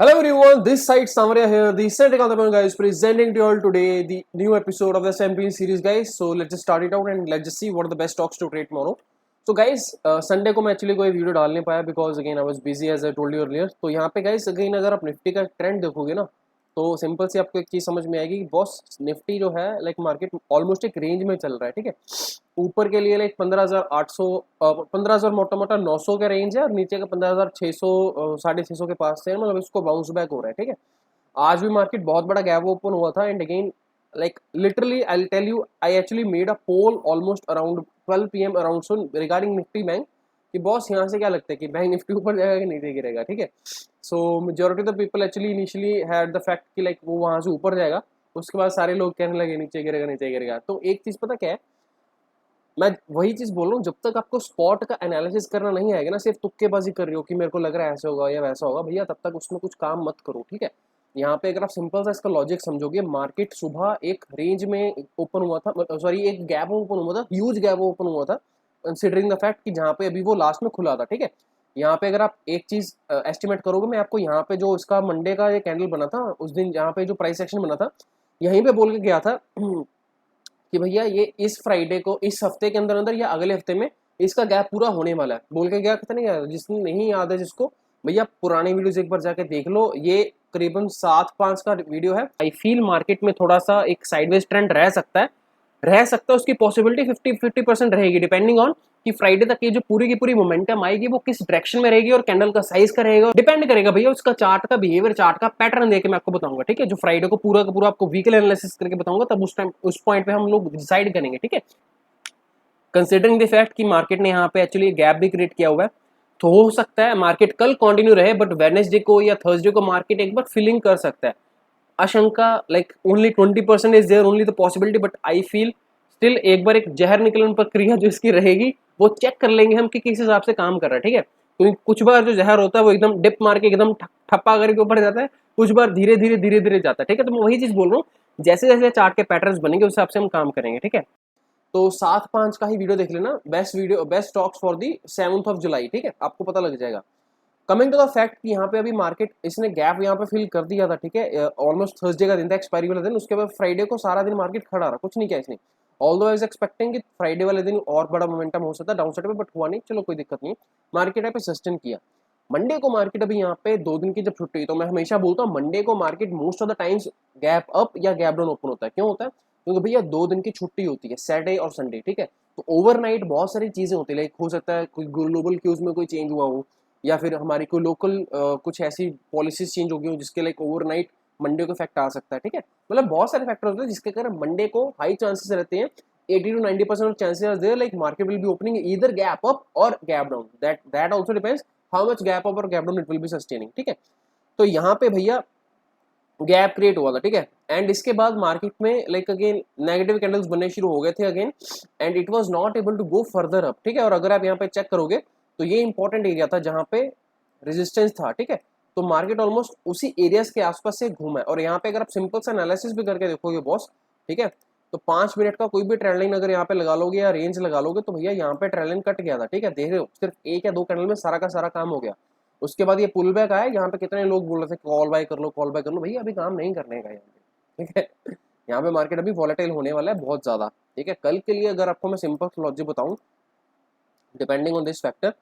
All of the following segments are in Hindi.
Hello everyone, this side Samarya here, the Center Counterpoint guys, presenting to you all today the new episode of the Champion series guys. So let's just start it out and let's just see what are the best stocks to trade tomorrow. So guys, Sunday को मैं एक्चुअली कोई वीडियो डाल नहीं पाया because again I was busy as I told you earlier. तो यहाँ पे गाइस अगेन अगर आप निफ्टी का ट्रेंड देखोगे ना तो सिंपल से आपको एक चीज़ समझ में आएगी कि बॉस निफ्टी जो है लाइक मार्केट ऑलमोस्ट एक रेंज में चल रहा है. ठीक है, ऊपर के लिए लाइक 15,800 15,000 मोटा मोटा 900 का रेंज है और नीचे का 15,600 650 के पास से मतलब इसको बाउंस बैक हो रहा है. ठीक है, आज भी मार्केट बहुत बड़ा गैप ओपन हुआ था and again like literally I'll tell you I actually made a poll almost around 12 p.m. around soon regarding Nifty bank कि बॉस यहाँ से क्या लगता है कि बैंक निफ्टी ऊपर जाएगा कि नीचे गिरेगा. ठीक है, सो majority of the people actually initially had the fact कि लाइक वो वहाँ से ऊपर जाएगा. उसके बाद सारे लोग कहने लगे नीचे गिरेगा नीचे गिरेगा. तो एक चीज़ पता क्या है, मैं वही चीज़ बोल रहा हूँ, जब तक आपको स्पॉट का एनालिसिस करना नहीं आएगा ना, सिर्फ तुक्केबाजी कर रही हो कि मेरे को लग रहा है ऐसे होगा या वैसा होगा, भैया तब तक उसमें कुछ काम मत करो. ठीक है, यहाँ पे अगर आप सिंपल सा इसका लॉजिक समझोगे, मार्केट सुबह एक रेंज में ओपन हुआ था, सॉरी एक गैप ओपन हुआ था, ह्यूज गैप ओपन हुआ था कंसिडरिंग द फैक्ट कि जहाँ पे अभी वो लास्ट में खुला था. ठीक है, यहाँ पे अगर आप एक चीज़ एस्टिमेट करोगे, मैं आपको यहाँ पे जो इसका मंडे का ये कैंडल बना था उस दिन जहाँ पे जो प्राइस एक्शन बना था यहीं पे बोल के गया था कि भैया ये इस फ्राइडे को इस हफ्ते के अंदर अंदर या अगले हफ्ते में इसका गैप पूरा होने वाला है बोल के गया. कितना नहीं यार, जिसने नहीं याद है जिसको, भैया पुराने वीडियोस एक बार जाके देख लो. ये करीबन 7-5 का वीडियो है. आई फील मार्केट में थोड़ा सा एक साइडवेज ट्रेंड रह सकता है उसकी पॉसिबिलिटी 50% रहेगी डिपेंडिंग ऑन कि फ्राइडे तक ये जो पूरी की पूरी मोमेंटम आएगी वो किस डायरेक्शन में रहेगी और कैंडल का साइज का रहेगा. डिपेंड करेगा भैया उसका चार्ट का बिहेवियर, चार्ट का पैटर्न देके मैं आपको बताऊंगा. ठीक है, जो फ्राइडे को पूरा का पूरा आपको वीकली एनालिसिस करके बताऊंगा तब उस टाइम उस पॉइंट पे हम लोग डिसाइड करेंगे. ठीक है, कंसिडरिंग द फैक्ट कि मार्केट ने यहाँ पे एक्चुअली गैप भी क्रिएट किया हुआ है तो हो सकता है मार्केट कल कंटिन्यू रहे बट वेडनेसडे को या थर्सडे को मार्केट एक बार फिलिंग कर सकता है. आशंका like only 20% is there only the possibility, but I feel still एक बार एक जहर निकलन प्रक्रिया जो इसकी रहेगी वो चेक कर लेंगे हम कि किस हिसाब से काम कर रहा है. ठीक है, क्योंकि कुछ बार जो जहर होता है वो एकदम डिप मार के एकदम ठप्पा करके ऊपर जाता है, कुछ बार धीरे धीरे धीरे धीरे जाता है. ठीक है, तो मैं वही चीज बोल रहा हूँ, जैसे जैसे चार्ट के पैटर्न्स बनेंगे उस हिसाब से हम काम करेंगे. ठीक है, तो 7-5 का ही वीडियो देख लेना, best stocks for the 7th of July. ठीक है, आपको पता लग जाएगा. कमिंग टू द फैक्ट कि यहाँ पे अभी मार्केट इसने गैप यहाँ पे फिल कर दिया था. ठीक है, ऑलमोस्ट थर्सडे का दिन था, एक्सपायरी वाला दिन. उसके बाद फ्राइडे को सारा दिन मार्केट खड़ा रहा, कुछ नहीं किया इसने. ऑल्दो आई वाज एक्सपेक्टिंग कि फ्राइडे वाले दिन और बड़ा मोमेंटम हो सकता है डाउन साइड पे, बट हुआ नहीं. चलो कोई दिक्कत नहीं, मार्केट यहाँ पे सस्टेन किया. मंडे को मार्केट अभी यहाँ पे 2 दिन की जब छुट्टी, तो मैं हमेशा बोलता हूँ मंडे को market most of the times gap up या गैप डाउन ओपन होता है. क्यों होता है? क्योंकि भैया 2 दिन की छुट्टी होती है, सैटरडे और संडे. ठीक है, तो ओवरनाइट बहुत सारी चीजें होती है, लाइक हो सकता है कोई ग्लोबल क्यूज में कोई चेंज हुआ हो या फिर हमारी कोई लोकल कुछ ऐसी पॉलिसीज चेंज हो गई हो जिसके लाइक ओवरनाइट मंडे को इफेक्ट आ सकता है. ठीक है, मतलब बहुत सारे फैक्टर होते हैं जिसके कारण मंडे को हाई चांसेस रहते हैं. 80 to 90% chances are there like market will be opening either gap up और gap down. That also depends how much gap up और gap down it will be sustaining. ठीक है, तो यहाँ पे भैया गैप क्रिएट हुआ था. ठीक है, एंड इसके बाद मार्केट में लाइक अगेन नेगेटिव कैंडल्स बनने शुरू हो गए थे again and it was not able to go further up. ठीक है, और अगर आप यहाँ पे चेक करोगे तो ये इंपॉर्टेंट एरिया था जहाँ पे रेजिस्टेंस था. ठीक है, तो मार्केट ऑलमोस्ट उसी एरियाज के आसपास से घूमा है. और यहाँ पे अगर आप सिंपल सा एनालिसिस भी करके देखोगे बॉस, ठीक है, तो 5 मिनट का कोई भी ट्रेंड लाइन अगर यहाँ पे लगा लोगे या रेंज लगा लोगे तो भैया यहाँ पे ट्रेंड लाइन कट गया था. ठीक है, देख रहे हो, सिर्फ 1 या 2 कैंडल में सारा का सारा काम हो गया. उसके बाद ये पुल बैक आया, यहाँ पे कितने लोग बोल रहे थे कॉल बाय कर लो कॉल बाय कर लो, भैया अभी काम नहीं करने का यहाँ पे. ठीक है, यहाँ पे मार्केट अभी वॉलेटाइल होने वाला है बहुत ज्यादा. ठीक है, कल के लिए अगर आपको मैं सिंपल लॉजिक बताऊं, डिपेंडिंग ऑन दिस फैक्टर,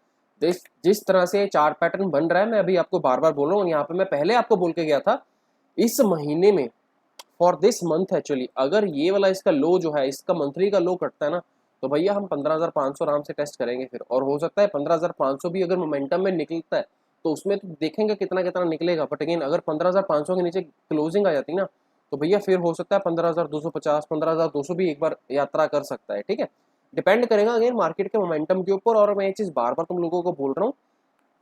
जिस तरह से चार्ट पैटर्न बन रहा है, मैं अभी आपको बार बार बोल रहा हूँ. यहाँ पे मैं पहले आपको बोल के गया था इस महीने में फॉर दिस मंथ एक्चुअली अगर ये वाला इसका लो जो है, इसका मंथली का लो कटता है ना, तो भैया हम 15,500 आराम से टेस्ट करेंगे फिर. और हो सकता है 15,500 भी अगर मोमेंटम में निकलता है तो उसमें तो देखेंगे कितना कितना निकलेगा. बट अगेन अगर 15,500 के नीचे क्लोजिंग आ जाती ना तो भैया फिर हो सकता है 15,250 15,200 भी एक बार यात्रा कर सकता है. ठीक है, डिपेंड करेगा अगेन मार्केट के मोमेंटम के ऊपर. और मैं ये चीज़ बार बार तुम लोगों को बोल रहा हूँ,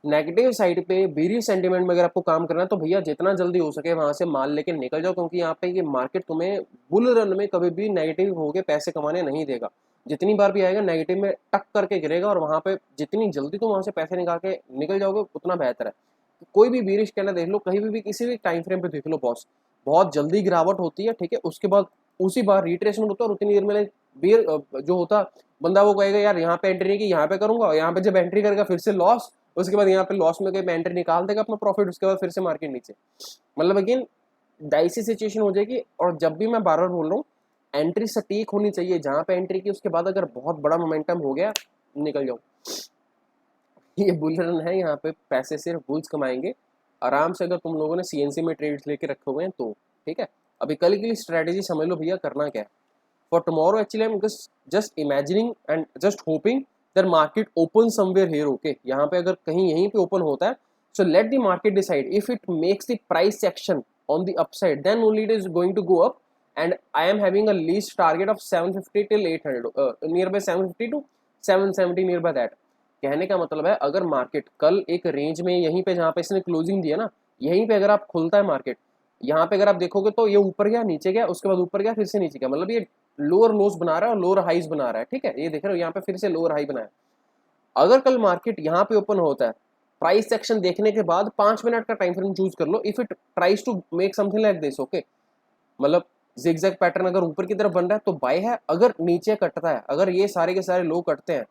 नेगेटिव साइड पे बेरी सेंटीमेंट में अगर आपको काम करना है तो भैया जितना जल्दी हो सके वहां से माल लेके निकल जाओ, क्योंकि यहाँ पे ये मार्केट तुम्हें बुल रन में कभी भी नेगेटिव होके पैसे कमाने नहीं देगा. जितनी बार भी आएगा नेगेटिव में टक करके गिरेगा और वहां पे जितनी जल्दी तुम वहां से पैसे निकाल के निकल जाओगे उतना बेहतर है. कोई भी बीरिश कहना देख लो, कहीं भी किसी भी टाइम फ्रेम पे देख लो बॉस, बहुत जल्दी गिरावट होती है. ठीक है, उसके बाद उसी बार रिट्रेसमेंट होता है और उतनी देर में जो होता बंदा वो कहेगा यार यहाँ पे एंट्री नहीं की, यहाँ पे करूंगा, यहाँ पे जब एंट्री करेगा फिर से लॉस, उसके बाद यहाँ पे लॉस में कहीं एंट्री निकाल देगा अपना प्रॉफिट, उसके बाद फिर से मार्केट नीचे। मतलब अगेन डाइसी सिचुएशन हो जाएगी। और जब भी मैं बार बार बोल रहा हूँ, एंट्री सटीक होनी चाहिए। जहाँ पे एंट्री की उसके बाद अगर बहुत बड़ा मोमेंटम हो गया, निकल जाओ। ये बुल रन है, यहाँ पे पैसे सिर्फ बुल्स कमाएंगे आराम से, अगर तुम लोगों ने सीएनसी में ट्रेड्स लेके रखे हुए हैं तो। ठीक है, अभी कल की स्ट्रेटेजी समझ लो भैया करना क्या है। For tomorrow actually I am just imagining and just hoping that market open somewhere here. Okay, यहाँ पे अगर कहीं यहीं पे ओपन होता है, so let the market decide if it makes the price section on the upside, then only it is going to go up. And I am having a least target of 750 till 800, nearby 750 to 770, nearby that. कहने का मतलब है अगर मार्केट कल एक रेंज में यहीं पे जहाँ पे इसने क्लोजिंग दिया ना, यहीं पे अगर आप खुलता है मार्केट, यहाँ पे अगर आप देखोगे तो ये ऊपर गया, नीचे गया, उसके बाद ऊपर गया, फिर से नीचे गया, मतलब ये लोअर लोज बना रहा है और लोअर हाइज बना रहा है। ठीक है, ये देख रहे हो यहाँ पे फिर से लोअर हाई बनाया। अगर कल मार्केट यहाँ पे ओपन होता है, प्राइस सेक्शन देखने के बाद 5 मिनट का टाइम फ्रेम चूज कर लो। If it tries to make something like this, okay, मतलब जिगजैग पैटर्न अगर ऊपर की तरफ बन रहा है तो बाय है, अगर नीचे कटता है, अगर ये सारे के सारे लो कटते हैं,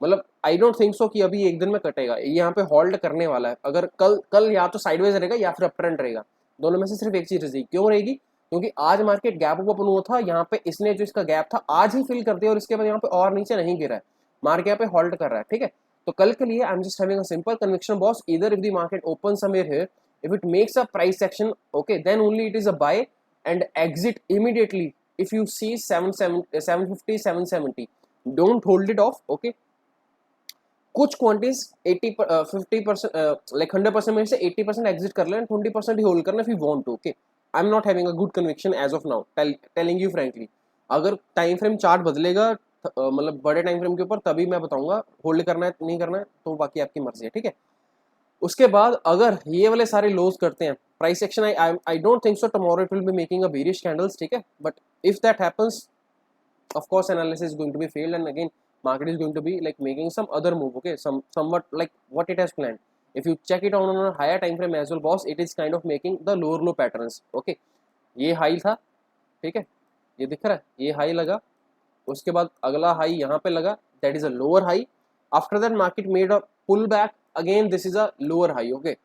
मतलब आई डोंट थिंक सो कि अभी एक दिन में कटेगा, ये यहाँ पे होल्ड करने वाला है। अगर कल या तो साइडवेज रहेगा या फिर अप ट्रेंड रहेगा, दोनों में से सिर्फ एक चीज रहेगी। क्यों रहेगी? क्योंकि आज मार्केट गैप अप ओपन हुआ था, यहाँ पे इसने जो इसका गैप था आज ही फिल कर दिया और इसके बाद यहाँ पे और नीचे नहीं गिरा है, मार्केट यहाँ पे होल्ड कर रहा है। ठीक है, तो कल के लिए आई am just having a simple conviction boss, either if the market open somewhere here, if it makes a price section, okay, then only it is a buy and exit immediately if you see 750 770, don't hold it off, okay। कुछ क्वांटिटीज 50% लाइक 100% में से 80% एग्जिट कर लेना, 20% ही होल्ड करना if you want to, okay। I am not having a good conviction as of now, telling you frankly. अगर टाइम फ्रेम चार्ट बदलेगा मतलब बड़े टाइम फ्रेम के ऊपर, तभी मैं बताऊंगा होल्ड करना है नहीं करना है, तो बाकी आपकी मर्जी है। ठीक है, उसके बाद अगर ये वाले सारे लोज करते हैं price section, I don't think so tomorrow it will be making a bearish candles. ठीक है, but if that happens, of course analysis is going to be failed, and again market is going to be like making some other move, okay, somewhat like what it has planned. If you check it on a higher time frame as well boss, it is kind of making the lower low patterns, okay। ये हाई था, ठीक है, ये दिख रहा है, ये हाई लगा, उसके बाद अगला हाई यहाँ पे लगा, that is a lower high। after that market made a pull back, again this is a lower high, okay।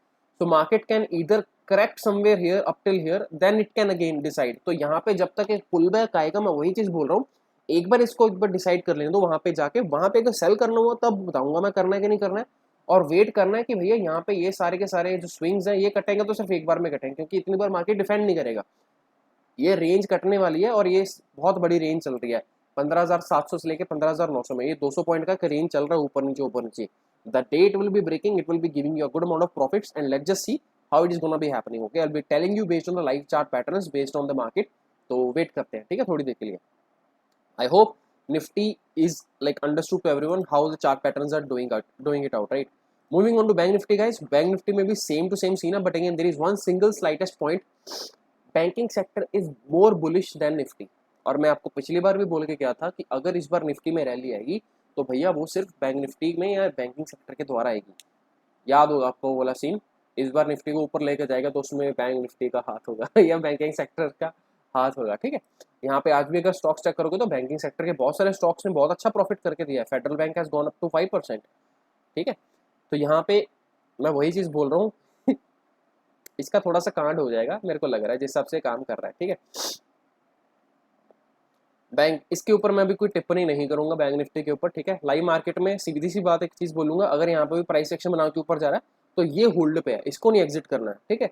so market can either correct somewhere here up till here, then it can again decide। तो यहाँ पे जब तक एक पुल बैक आएगा, मैं वही चीज बोल रहा हूँ, एक बार इसको एक बार डिसाइड कर लेने दो, वहां पे जाके वहां पे अगर सेल करना हुआ तब बताऊंगा मैं करना है कि नहीं करना है। और वेट करना है कि भैया यहाँ पे ये सारे के सारे जो स्विंग्स हैं ये कटेंगे तो सिर्फ एक बार में कटेंगे, क्योंकि इतनी बार मार्केट डिफेंड नहीं करेगा। ये रेंज कटने वाली है और ये बहुत बड़ी रेंज चल रही है, 15,700 से लेकर 15,900 में, ये 200 पॉइंट का रेंज चल रहा है, ऊपर नीचे ऊपर नीचे। The day it will be breaking, it will be giving you a good amount of profits, and let's just see how it is gonna be happening, okay. I will be telling you based on the live chart patterns based on the market. तो वेट करते हैं, ठीक है, थोड़ी देर के लिए। I hope Nifty is like understood to everyone how the chart patterns are doing it out, right? Moving on to Bank Nifty guys, Bank Nifty may be same to same scene, but again there is one single slightest point, banking sector is more bullish than Nifty। और मैं आपको पिछली बार भी बोल के गया था कि अगर इस बार निफ्टी में रैली आएगी तो भैया वो सिर्फ बैंक निफ्टी में या बैंकिंग सेक्टर के द्वारा आएगी। याद होगा आपको वाला सीन, इस बार निफ्टी को ऊपर लेकर जाएगा तो उसमें बैंक निफ्टी का हाथ होगा या बैंकिंग सेक्टर का हाथ होगा। ठीक है, यहाँ पे आज भी अगर स्टॉक्स चेक करोगे तो बैंकिंग सेक्टर के बहुत सारे स्टॉक्स ने बहुत अच्छा प्रॉफिट करके दिया है। Federal bank has gone up to 5%। ठीक है, तो यहाँ पे मैं वही चीज बोल रहा हूँ इसका थोड़ा सा कांड हो जाएगा मेरे को लग रहा है, जिस हिसाब से काम कर रहा है। ठीक है, बैंक इसके ऊपर मैं भी कोई टिप्पणी नहीं करूंगा बैंक निफ्टी के ऊपर। ठीक है, लाइव मार्केट में सीधी सी बात एक चीज बोलूंगा, अगर यहाँ पे भी प्राइस एक्शन बना के ऊपर जा रहा है तो ये होल्ड पे है, इसको नहीं एग्जिट करना है। ठीक है,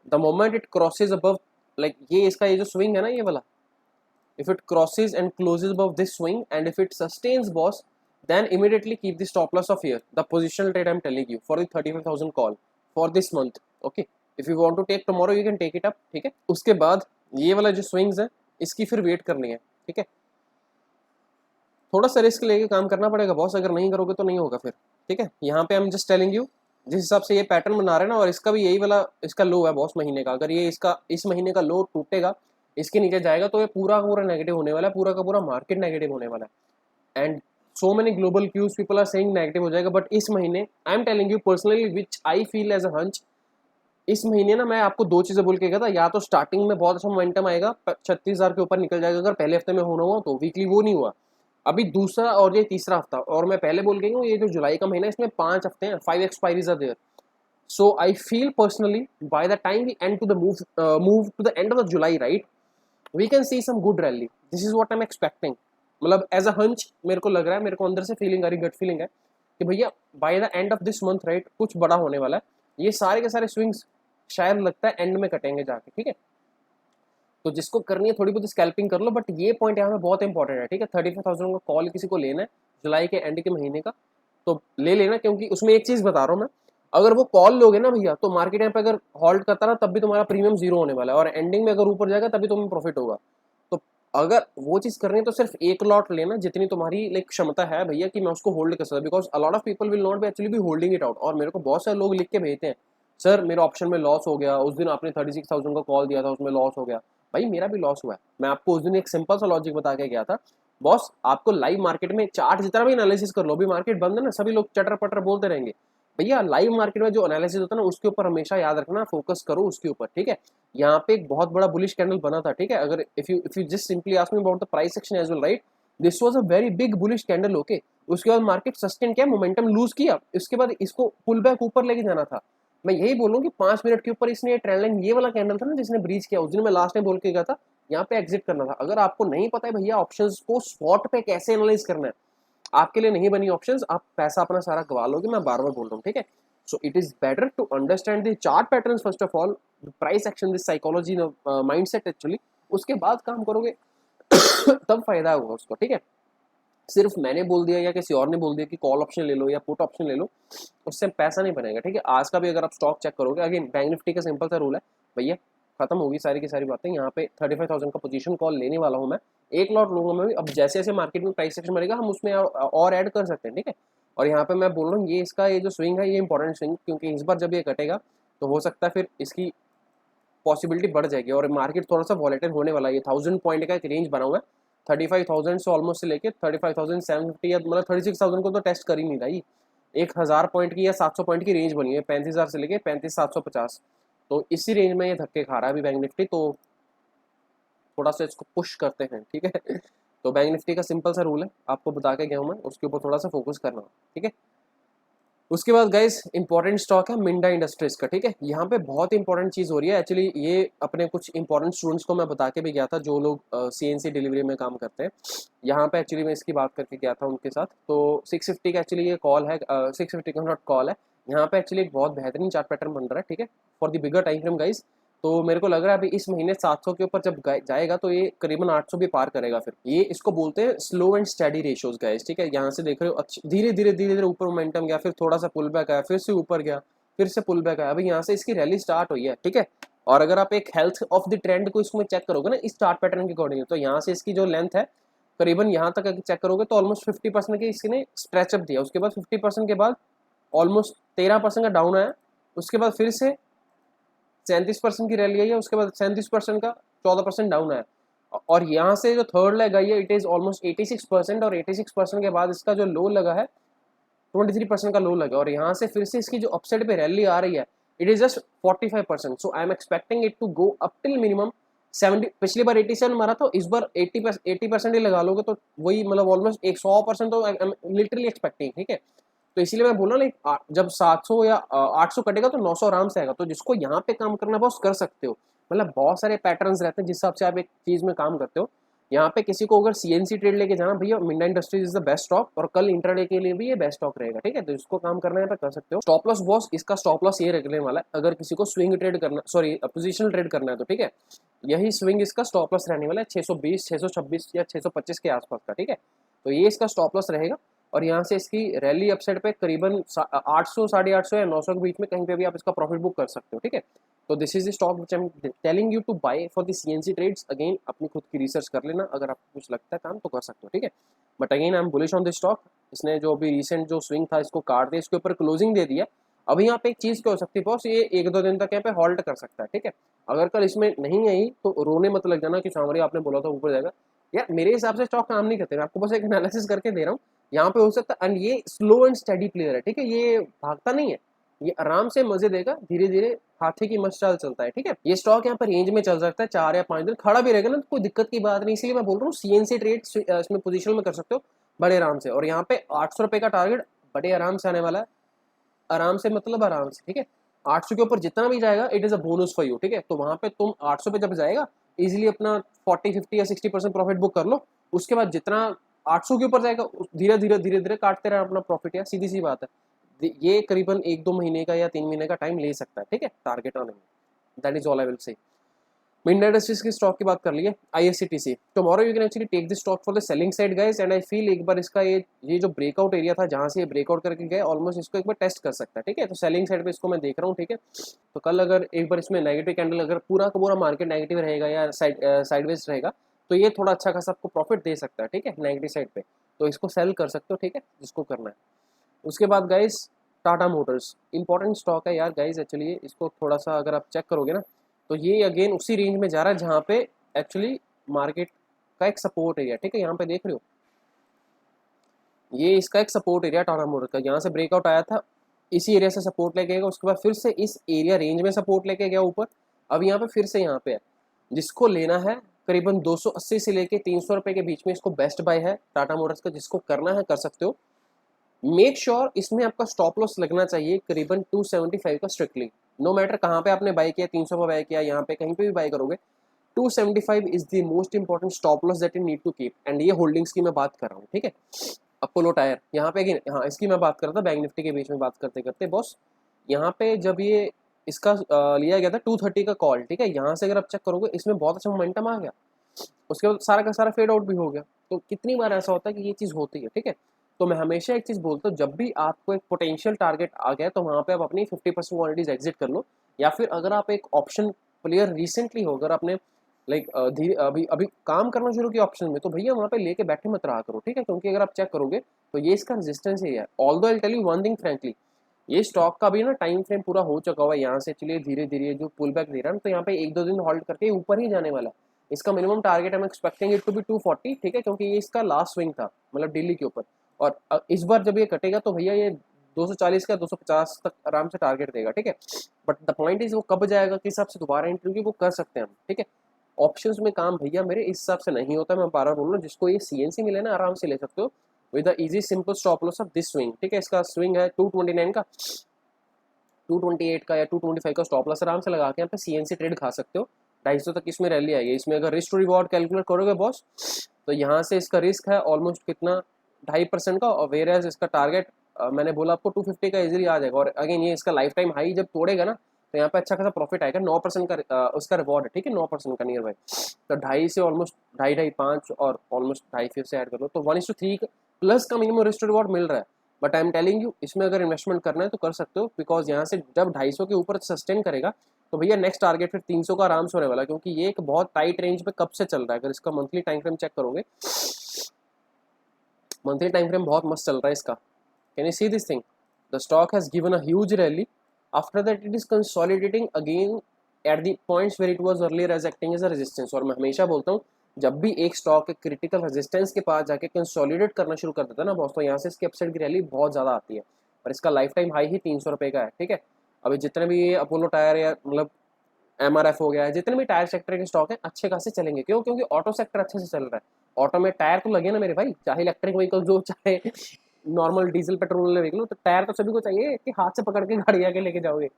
the moment it crosses above, like ये इसका ये जो स्विंग है ना ये वाला, if it crosses and closes above this swing and if it sustains boss, then immediately keep the stop loss of here, the positional trade I'm telling you for the 35,000 call for this month, okay। if you want to take tomorrow you can take it up। ठीक है, उसके बाद ये वाला जो स्विंग्स है इसकी फिर वेट करनी है। ठीक है, थोड़ा सा रिस्क लेके काम करना पड़ेगा बॉस, अगर नहीं करोगे तो नहीं होगा फिर। ठीक है, यहाँ पे I'm just telling you जिस हिसाब से ये पैटर्न बना रहे हैं ना, और इसका भी यही वाला इसका लो है बॉस महीने का, अगर ये इसका इस महीने का लो टूटेगा इसके नीचे जाएगा तो ये पूरा का पूरा नेगेटिव होने वाला है, पूरा का पूरा मार्केट नेगेटिव होने वाला है। And so many global cues people are saying negative हो जाएगा, बट इस महीने I am telling you personally which I feel as a hunch, इस महीने ना मैं आपको दो चीजें बोल के गया था, या तो स्टार्टिंग में बहुत अच्छा मोमेंटम आएगा 36,000 के ऊपर निकल जाएगा, अगर पहले हफ्ते में होना हुआ तो वीकली वो नहीं हुआ, अभी दूसरा और ये तीसरा हफ्ता, और मैं पहले बोल गई हूँ ये जो जुलाई का महीना है इसमें 5 हफ्ते हैं, 5 expiries are there. So I feel personally by the time we end to the move to the end of the July, right, we can see some good rally. This is what I'm expecting. मतलब एज अ हंच मेरे को लग रहा है, मेरे को अंदर से फीलिंग आ रही, गट फीलिंग है कि भैया by the end of this month right कुछ बड़ा होने वाला है. ये सारे के सारे स्विंग्स शायद लगता है एंड में कटेंगे जाके. ठीक है, तो जिसको करनी है थोड़ी बहुत स्कैल्पिंग कर लो, बट ये पॉइंट यहाँ पे बहुत इंपॉर्टेंट है. ठीक है, 35,000 का कॉल किसी को लेना है जुलाई के एंड के महीने का तो ले लेना, क्योंकि उसमें एक चीज बता रहा हूँ मैं, अगर वो कॉल लोगे ना भैया तो मार्केट यहाँ पे अगर हॉल्ट करता ना तब भी तुम्हारा प्रीमियम जीरो होने वाला है, और एंडिंग में अगर ऊपर जाएगा तभी तुम्हें प्रॉफिट होगा. तो अगर वो चीज करनी है तो सिर्फ एक लॉट लेना जितनी तुम्हारी लाइक क्षमता है भैया कि मैं उसको होल्ड कर सकता, because a lot of people will not be actually be holding it out. और मेरे को बहुत सारे लोग लिख के भेजते हैं, सर मेरे ऑप्शन में लॉस हो गया, उस दिन आपने 36,000 का कॉल दिया था उसमें लॉस हो गया. भाई मेरा भी लॉस हुआ है. मैं आपको उस दिन एक सिंपल सा लॉजिक बता के गया था, बॉस आपको लाइव मार्केट में चार्ट जितना भी एनालिसिस कर लो, अभी मार्केट बंद है ना, सभी लोग चटर पटर बोलते रहेंगे. भैया लाइव मार्केट में जो एनालिसिस होता है ना उसके ऊपर हमेशा याद रखना, फोकस करो उसके ऊपर. ठीक है, यहाँ पे एक बहुत बड़ा बुलिश कैंडल बना था. ठीक है, अगर if you just simply ask me about the price action as well, right, this was a very big bullish candle. Okay, उसके बाद मार्केट सस्टेन किया, मोमेंटम लूज किया, उसके बाद इसको पुल बैक ऊपर लेके जाना था. मैं यही बोलूँ कि 5 मिनट के ऊपर इसने ट्रेंड लाइन, ये वाला कैंडल था ना जिसने ब्रीच किया, उस दिन मैं लास्ट टाइम बोल के गया था यहाँ पे एग्जिट करना था. अगर आपको नहीं पता है भैया ऑप्शंस को स्पॉट पे कैसे एनालाइज करना है, आपके लिए नहीं बनी ऑप्शंस, आप पैसा अपना सारा गवा लोगे. मैं बार बार बोल रहा हूँ. ठीक है, so it is better to understand the chart patterns first of all, the price action, the psychology, mindset actually, उसके बाद काम करोगे तब फायदा होगा उसको. ठीक है, सिर्फ मैंने बोल दिया या किसी और ने बोल दिया कि कॉल ऑप्शन ले लो या पुट ऑप्शन ले लो, उससे पैसा नहीं बनेगा. ठीक है, आज का भी अगर आप स्टॉक चेक करोगे, अगेन बैंक निफ्टी का सिंपल सा रूल है भैया, खत्म होगी सारी की सारी बातें. यहाँ पे 35,000 का पोजीशन कॉल लेने वाला हूँ मैं, एक लॉट लूंगा मैं भी. अब जैसे जैसे मार्केट में प्राइस सेक्शन बढ़ेगा हम उसमें और ऐड कर सकते हैं. ठीक है, और यहाँ पे मैं बोल रहा हूँ ये इसका ये जो स्विंग है ये इंपॉर्टेंट स्विंग, क्योंकि इस बार जब ये कटेगा तो हो सकता है फिर इसकी पॉसिबिलिटी बढ़ जाएगी, और मार्केट थोड़ा सा वॉलेटाइल होने वाला है. ये 1000 पॉइंट का एक रेंज बना हुआ है, 35,000 से ऑलमोस्ट से लेके 35,750 या मतलब 36,000 को तो टेस्ट कर ही नहीं रही. 1,000 पॉइंट की या 700 पॉइंट की रेंज बनी है, 35,000 से लेके 35,750. तो इसी रेंज में ये धक्के खा रहा है अभी बैंक निफ्टी, तो थोड़ा सा इसको पुश करते हैं. ठीक है, तो बैंक निफ्टी का सिंपल सा रूल है, आपको बता के गया हूँ मैं, उसके ऊपर थोड़ा सा फोकस करना. ठीक है, उसके बाद गाइस इंपॉर्टेंट स्टॉक है मिंडा इंडस्ट्रीज का. ठीक है, यहाँ पे बहुत इंपॉर्टेंट चीज़ हो रही है एक्चुअली. ये अपने कुछ इंपॉर्टेंट स्टूडेंट्स को मैं बता के भी गया था जो लोग CNC डिलीवरी में काम करते हैं. यहाँ पे एक्चुअली मैं इसकी बात करके गया था उनके साथ. तो 650 का एक्चुअली ये कॉल है, 650 का नॉट कॉल है. यहाँ पे एक्चुअली एक बहुत बेहतरीन चार्ट पैटर्न बन रहा है. ठीक है, for the bigger time frame guys. तो मेरे को लग रहा है अभी इस महीने 700 के ऊपर जब जाएगा तो ये करीबन 800 भी पार करेगा. फिर ये इसको बोलते हैं slow and study ratios guys. ठीक है, यहाँ से देख रहे हो धीरे धीरे धीरे धीरे ऊपर मोमेंटम गया, फिर थोड़ा सा पुल बैक आया, फिर से ऊपर गया, फिर से पुल बैक आया. अभी यहाँ से इसकी रैली स्टार्ट हुई है. ठीक है, और अगर आप एक हेल्थ ऑफ द ट्रेंड को इसमें चेक करोगे ना इस चार्ट पैटर्न के अकॉर्डिंग, तो यहाँ से इसकी जो लेंथ है करीबन यहाँ तक अगर चेक करोगे तो ऑलमोस्ट 50% की इसने स्ट्रेचअप दिया. उसके बाद 50% के बाद ऑलमोस्ट 13% का डाउन आया, उसके बाद फिर से 37% की रैली आई है, उसके बाद 37% का 14% डाउन आया, और यहाँ से जो थर्ड लेग आई है इट इज ऑलमोस्ट 86%, और 86% के बाद इसका जो लो लगा है 23% का लो लगा, और यहाँ से फिर से इसकी जो अपसाइड पे रैली आ रही है it is just 45%. So I am expecting it to go up till minimum 70. पिछली बार 87 मारा तो इस बार 80% ही लगा लोगे तो वही मतलब ऑलमोस्ट 100% तो आई एम लिटरली एक्सपेक्टिंग. ठीक है, तो इसीलिए मैं बोला ना जब 700 या 800 कटेगा तो 900 आराम से आएगा. तो जिसको यहाँ पे काम करना बॉस कर सकते हो, मतलब बहुत सारे पैटर्न्स रहते हैं जिस हिसाब से आप एक चीज में काम करते हो. यहाँ पे किसी को अगर CNC ट्रेड लेके जाना भैया Minda industries is the best stock, और कल इंट्राडे के लिए भी ये बेस्ट स्टॉक रहेगा. ठीक है, तो इसको काम करना है कर सकते हो. स्टॉप लॉस बॉस इसका स्टॉप लॉस ये रखने वाला है अगर किसी को स्विंग ट्रेड करना, सॉरी पोजिशनल ट्रेड करना है तो. ठीक है, यही स्विंग इसका स्टॉप लॉस रहने वाला है 620, 626 या 625 के आसपास का. ठीक है, तो ये इसका स्टॉप लॉस रहेगा, और यहाँ से इसकी रैली अपसाइड पे करीबन 800, 850 या 900 के बीच में कहीं पे भी आप इसका प्रॉफिट बुक कर सकते हो. ठीक है, तो this is the stock which I am telling you to buy for the CNC trades. Again अपनी खुद की रिसर्च कर लेना, अगर आपको कुछ लगता है काम तो कर सकते हो. ठीक है, but again I am bullish on this stock. इसने जो अभी रिसेंट जो स्विंग था इसको काट दिया, इसके ऊपर क्लोजिंग दे दिया. अभी यहाँ पे एक चीज क्या हो सकती है बॉस, ये 1-2 दिन तक यहाँ पे हॉल्ट कर सकता है. ठीक है, अगर कल इसमें नहीं आई तो रोने मत लग जाना कि सांवरी आपने बोला था ऊपर जाएगा. यार मेरे हिसाब से स्टॉक काम नहीं करते, मैं आपको बस एक एनालिसिस करके दे रहा हूँ. यहाँ पे हो सकता है, एंड ये स्लो एंड स्टडी प्लेयर है. ठीक है, ये भागता नहीं है, ये आराम से मजे देगा, धीरे धीरे हाथी की मस्त चाल चलता है, ठीक है। ये स्टॉक यहाँ पर रेंज में चल सकता है, 4 या 5 दिन खड़ा भी रहेगा ना तो कोई दिक्कत की बात नहीं, इसलिए मैं बोल रहा हूँ सीएनसी ट्रेड इसमें पोजीशन में कर सकते हो बड़े आराम से। और यहाँ पे 800 रुपए का टारगेट बड़े आराम से आने वाला है, आराम से मतलब आराम से, ठीक है। 800 के ऊपर जितना भी जाएगा it is a bonus for you, ठीक है। तो वहां पे तुम 800 पे जब जाएगा इजीली अपना 40 50 या 60% प्रॉफिट बुक कर लो। उसके बाद जितना 800 के ऊपर जाएगा धीरे धीरे धीरे धीरे काटते रहे अपना प्रॉफिट, या सीधी सी बात है। ये करीबन 1 2 महीने का या 3 महीने का टाइम ले सकता है, ठीक है, टारगेट आने में। That is all I will say. Midnight industries की स्टॉक की बात कर लिए, ISCTC. Tomorrow you can actually take this stock for the selling side guys, and I feel एक बार इसका ये जो ब्रेकआउट एरिया था जहां से ये ब्रेकआउट करके गए ऑलमोस्ट, इसको एक बार टेस्ट कर सकता है, ठीक है। तो सेलिंग साइड पे इसको मैं देख रहा हूँ, ठीक है। तो कल अगर एक बार इसमें नेगेटिव कैंडल, अगर पूरा का पूरा मार्केट नेगेटिव रहेगा या साइडवेज रहेगा, तो ये थोड़ा अच्छा खासा आपको प्रॉफिट दे सकता है, ठीक है, नेगेटिव साइड पे। तो इसको सेल कर सकते हो, ठीक है, जिसको करना है। उसके बाद guys Tata Motors important stock है यार गाइस, एक्चुअली इसको थोड़ा सा अगर आप चेक करोगे ना तो ये अगेन उसी रेंज में जा रहा है जहाँ पे एक्चुअली मार्केट का एक सपोर्ट एरिया, ठीक है। यहाँ पे देख रहे हो ये इसका एक सपोर्ट एरिया टाटा मोटर का, यहाँ से ब्रेकआउट आया था, इसी एरिया से सपोर्ट लेके गया, उसके बाद फिर से इस एरिया रेंज में सपोर्ट लेके गया ऊपर, अब यहाँ पे फिर से यहाँ पे है। जिसको लेना है करीबन 280 से लेके 300 रुपए के बीच में इसको बेस्ट बाय है टाटा मोटर्स का, जिसको करना है कर सकते हो। मेक श्योर इसमें आपका स्टॉप लॉस लगना चाहिए करीबन 275 का स्ट्रिक्टली, नो मैटर कहाँ पे आपने बाय किया, 300 पे बाय किया, यहाँ पे कहीं पे भी बाय करोगे, 275 is the most important stop loss that you need to keep. And ये होल्डिंग्स की मैं बात कर रहा हूँ, ठीक है। अपोलो टायर यहाँ पे, हाँ इसकी मैं बात कर रहा था बैंक निफ्टी के बीच में बात करते करते बॉस। यहाँ पे जब ये इसका लिया गया था 230 का कॉल, ठीक है, यहाँ से अगर आप चेक करोगे इसमें बहुत अच्छा मोमेंटम आ गया, उसके बाद सारा का सारा फेड आउट भी हो गया। तो कितनी बार ऐसा होता है कि ये चीज़ होती है, ठीक है। तो मैं हमेशा एक चीज़ बोलता हूँ, जब भी आपको एक पोटेंशियल टारगेट आ गया तो वहाँ पे आप अपनी 50% क्वांटिटीज एग्जिट कर लो, या फिर अगर आप एक ऑप्शन प्लेयर रिसेंटली हो, अगर आपने लाइक धीरे अभी अभी काम करना शुरू किया ऑप्शन में, तो भैया वहाँ पे लेके बैठे मत रहा करो, ठीक है। क्योंकि अगर आप चेक करोगे तो ये इसका रेजिस्टेंस एरिया है। Although I tell you one thing frankly, ये स्टॉक का भी ना टाइम फ्रेम पूरा हो चुका हुआ है, यहाँ से चलिए धीरे धीरे जो पुल बैक दे रहा है तो यहाँ पे 1 2 दिन होल्ड करके ऊपर ही जाने वाला है। इसका मिनिमम टारगेट हम एक्सपेक्टिंग इट टू बी 240, ठीक है, क्योंकि ये इसका लास्ट स्विंग था मतलब दिल्ली के ऊपर। और इस बार जब ये कटेगा तो भैया ये 240 का 250 तक आराम से टारगेट देगा, ठीक है। बट द पॉइंट इज वो कब जाएगा, किस हिसाब से दोबारा इंटरव्यू वो कर सकते हैं हम, ठीक है। ऑप्शंस में काम भैया मेरे इस हिसाब से नहीं होता, मैं बार बार बोल रहा हूँ। जिसको ये सीएनसी मिले ना आराम से ले सकते हो with the easy simple stop loss of this swing, ठीक है। इसका स्विंग है 229 का, 228 का या 225 का स्टॉप लॉस आराम से लगा के यहाँ पे सीएनसी ट्रेड खा सकते हो। 250 तक इसमें रैली आई है। इसमें अगर रिस्क टू रिवॉर्ड कैलकुलेट करोगे बॉस, तो यहाँ से इसका रिस्क है ऑलमोस्ट कितना 2.5% का, और वेर एज इसका टारगेट मैंने बोला आपको 250 का इजीली आ जाएगा। और अगेन ये इसका लाइफ टाइम हाई जब तोड़ेगा ना तो यहाँ पे अच्छा खासा प्रॉफिट आएगा। 9% का उसका रिवॉर्ड है, ठीक है, 9% का नियर बाई। तो 2.5 से ऑलमोस्ट 2.5 और ऑलमोस्ट 2.5 फिर से ऐड कर लो तो 1:3 प्लस का मिनिमम रिस्क टू रिवॉर्ड मिल रहा है। But I am telling you इसमें अगर इन्वेस्टमेंट करना है तो कर सकते हो, बिकॉज यहाँ से जब 250 के ऊपर सस्टेन करेगा तो भैया नेक्स्ट टारगेट फिर 300 का आराम से होने वाला है, क्योंकि ये एक बहुत टाइट रेंज पे कब से चल रहा है। अगर इसका मंथली टाइम फ्रेम चेक करोगे, मंथली टाइम फ्रेम बहुत मस्त चल रहा है इसका। Can you see this thing, the stock has given a huge rally, after that it is consolidating again at the points where it was earlier as acting as a resistance. और मैं हमेशा बोलता हूँ जब भी एक स्टॉक एक क्रिटिकल रेजिस्टेंस के पास जाके कंसोलिडेट करना शुरू कर देता है ना बॉस, तो यहाँ से इसकी अपसाइड की रैली बहुत ज़्यादा आती है। और इसका लाइफ टाइम हाई ही 300 रुपये का है, ठीक है। अभी जितने भी ये अपोलो टायर या मतलब एमआरएफ हो गया है, जितने भी टायर सेक्टर के स्टॉक हैं अच्छे खासे चलेंगे। क्यों? क्योंकि ऑटो सेक्टर अच्छे से चल रहा है। ऑटो में टायर तो लगे ना मेरे भाई, चाहे इलेक्ट्रिक व्हीकल जो चाहे नॉर्मल डीजल पेट्रोल वाले व्हीकल, तो टायर तो सभी को चाहिए कि हाथ से पकड़ के गाड़ी आके लेके जाओगे।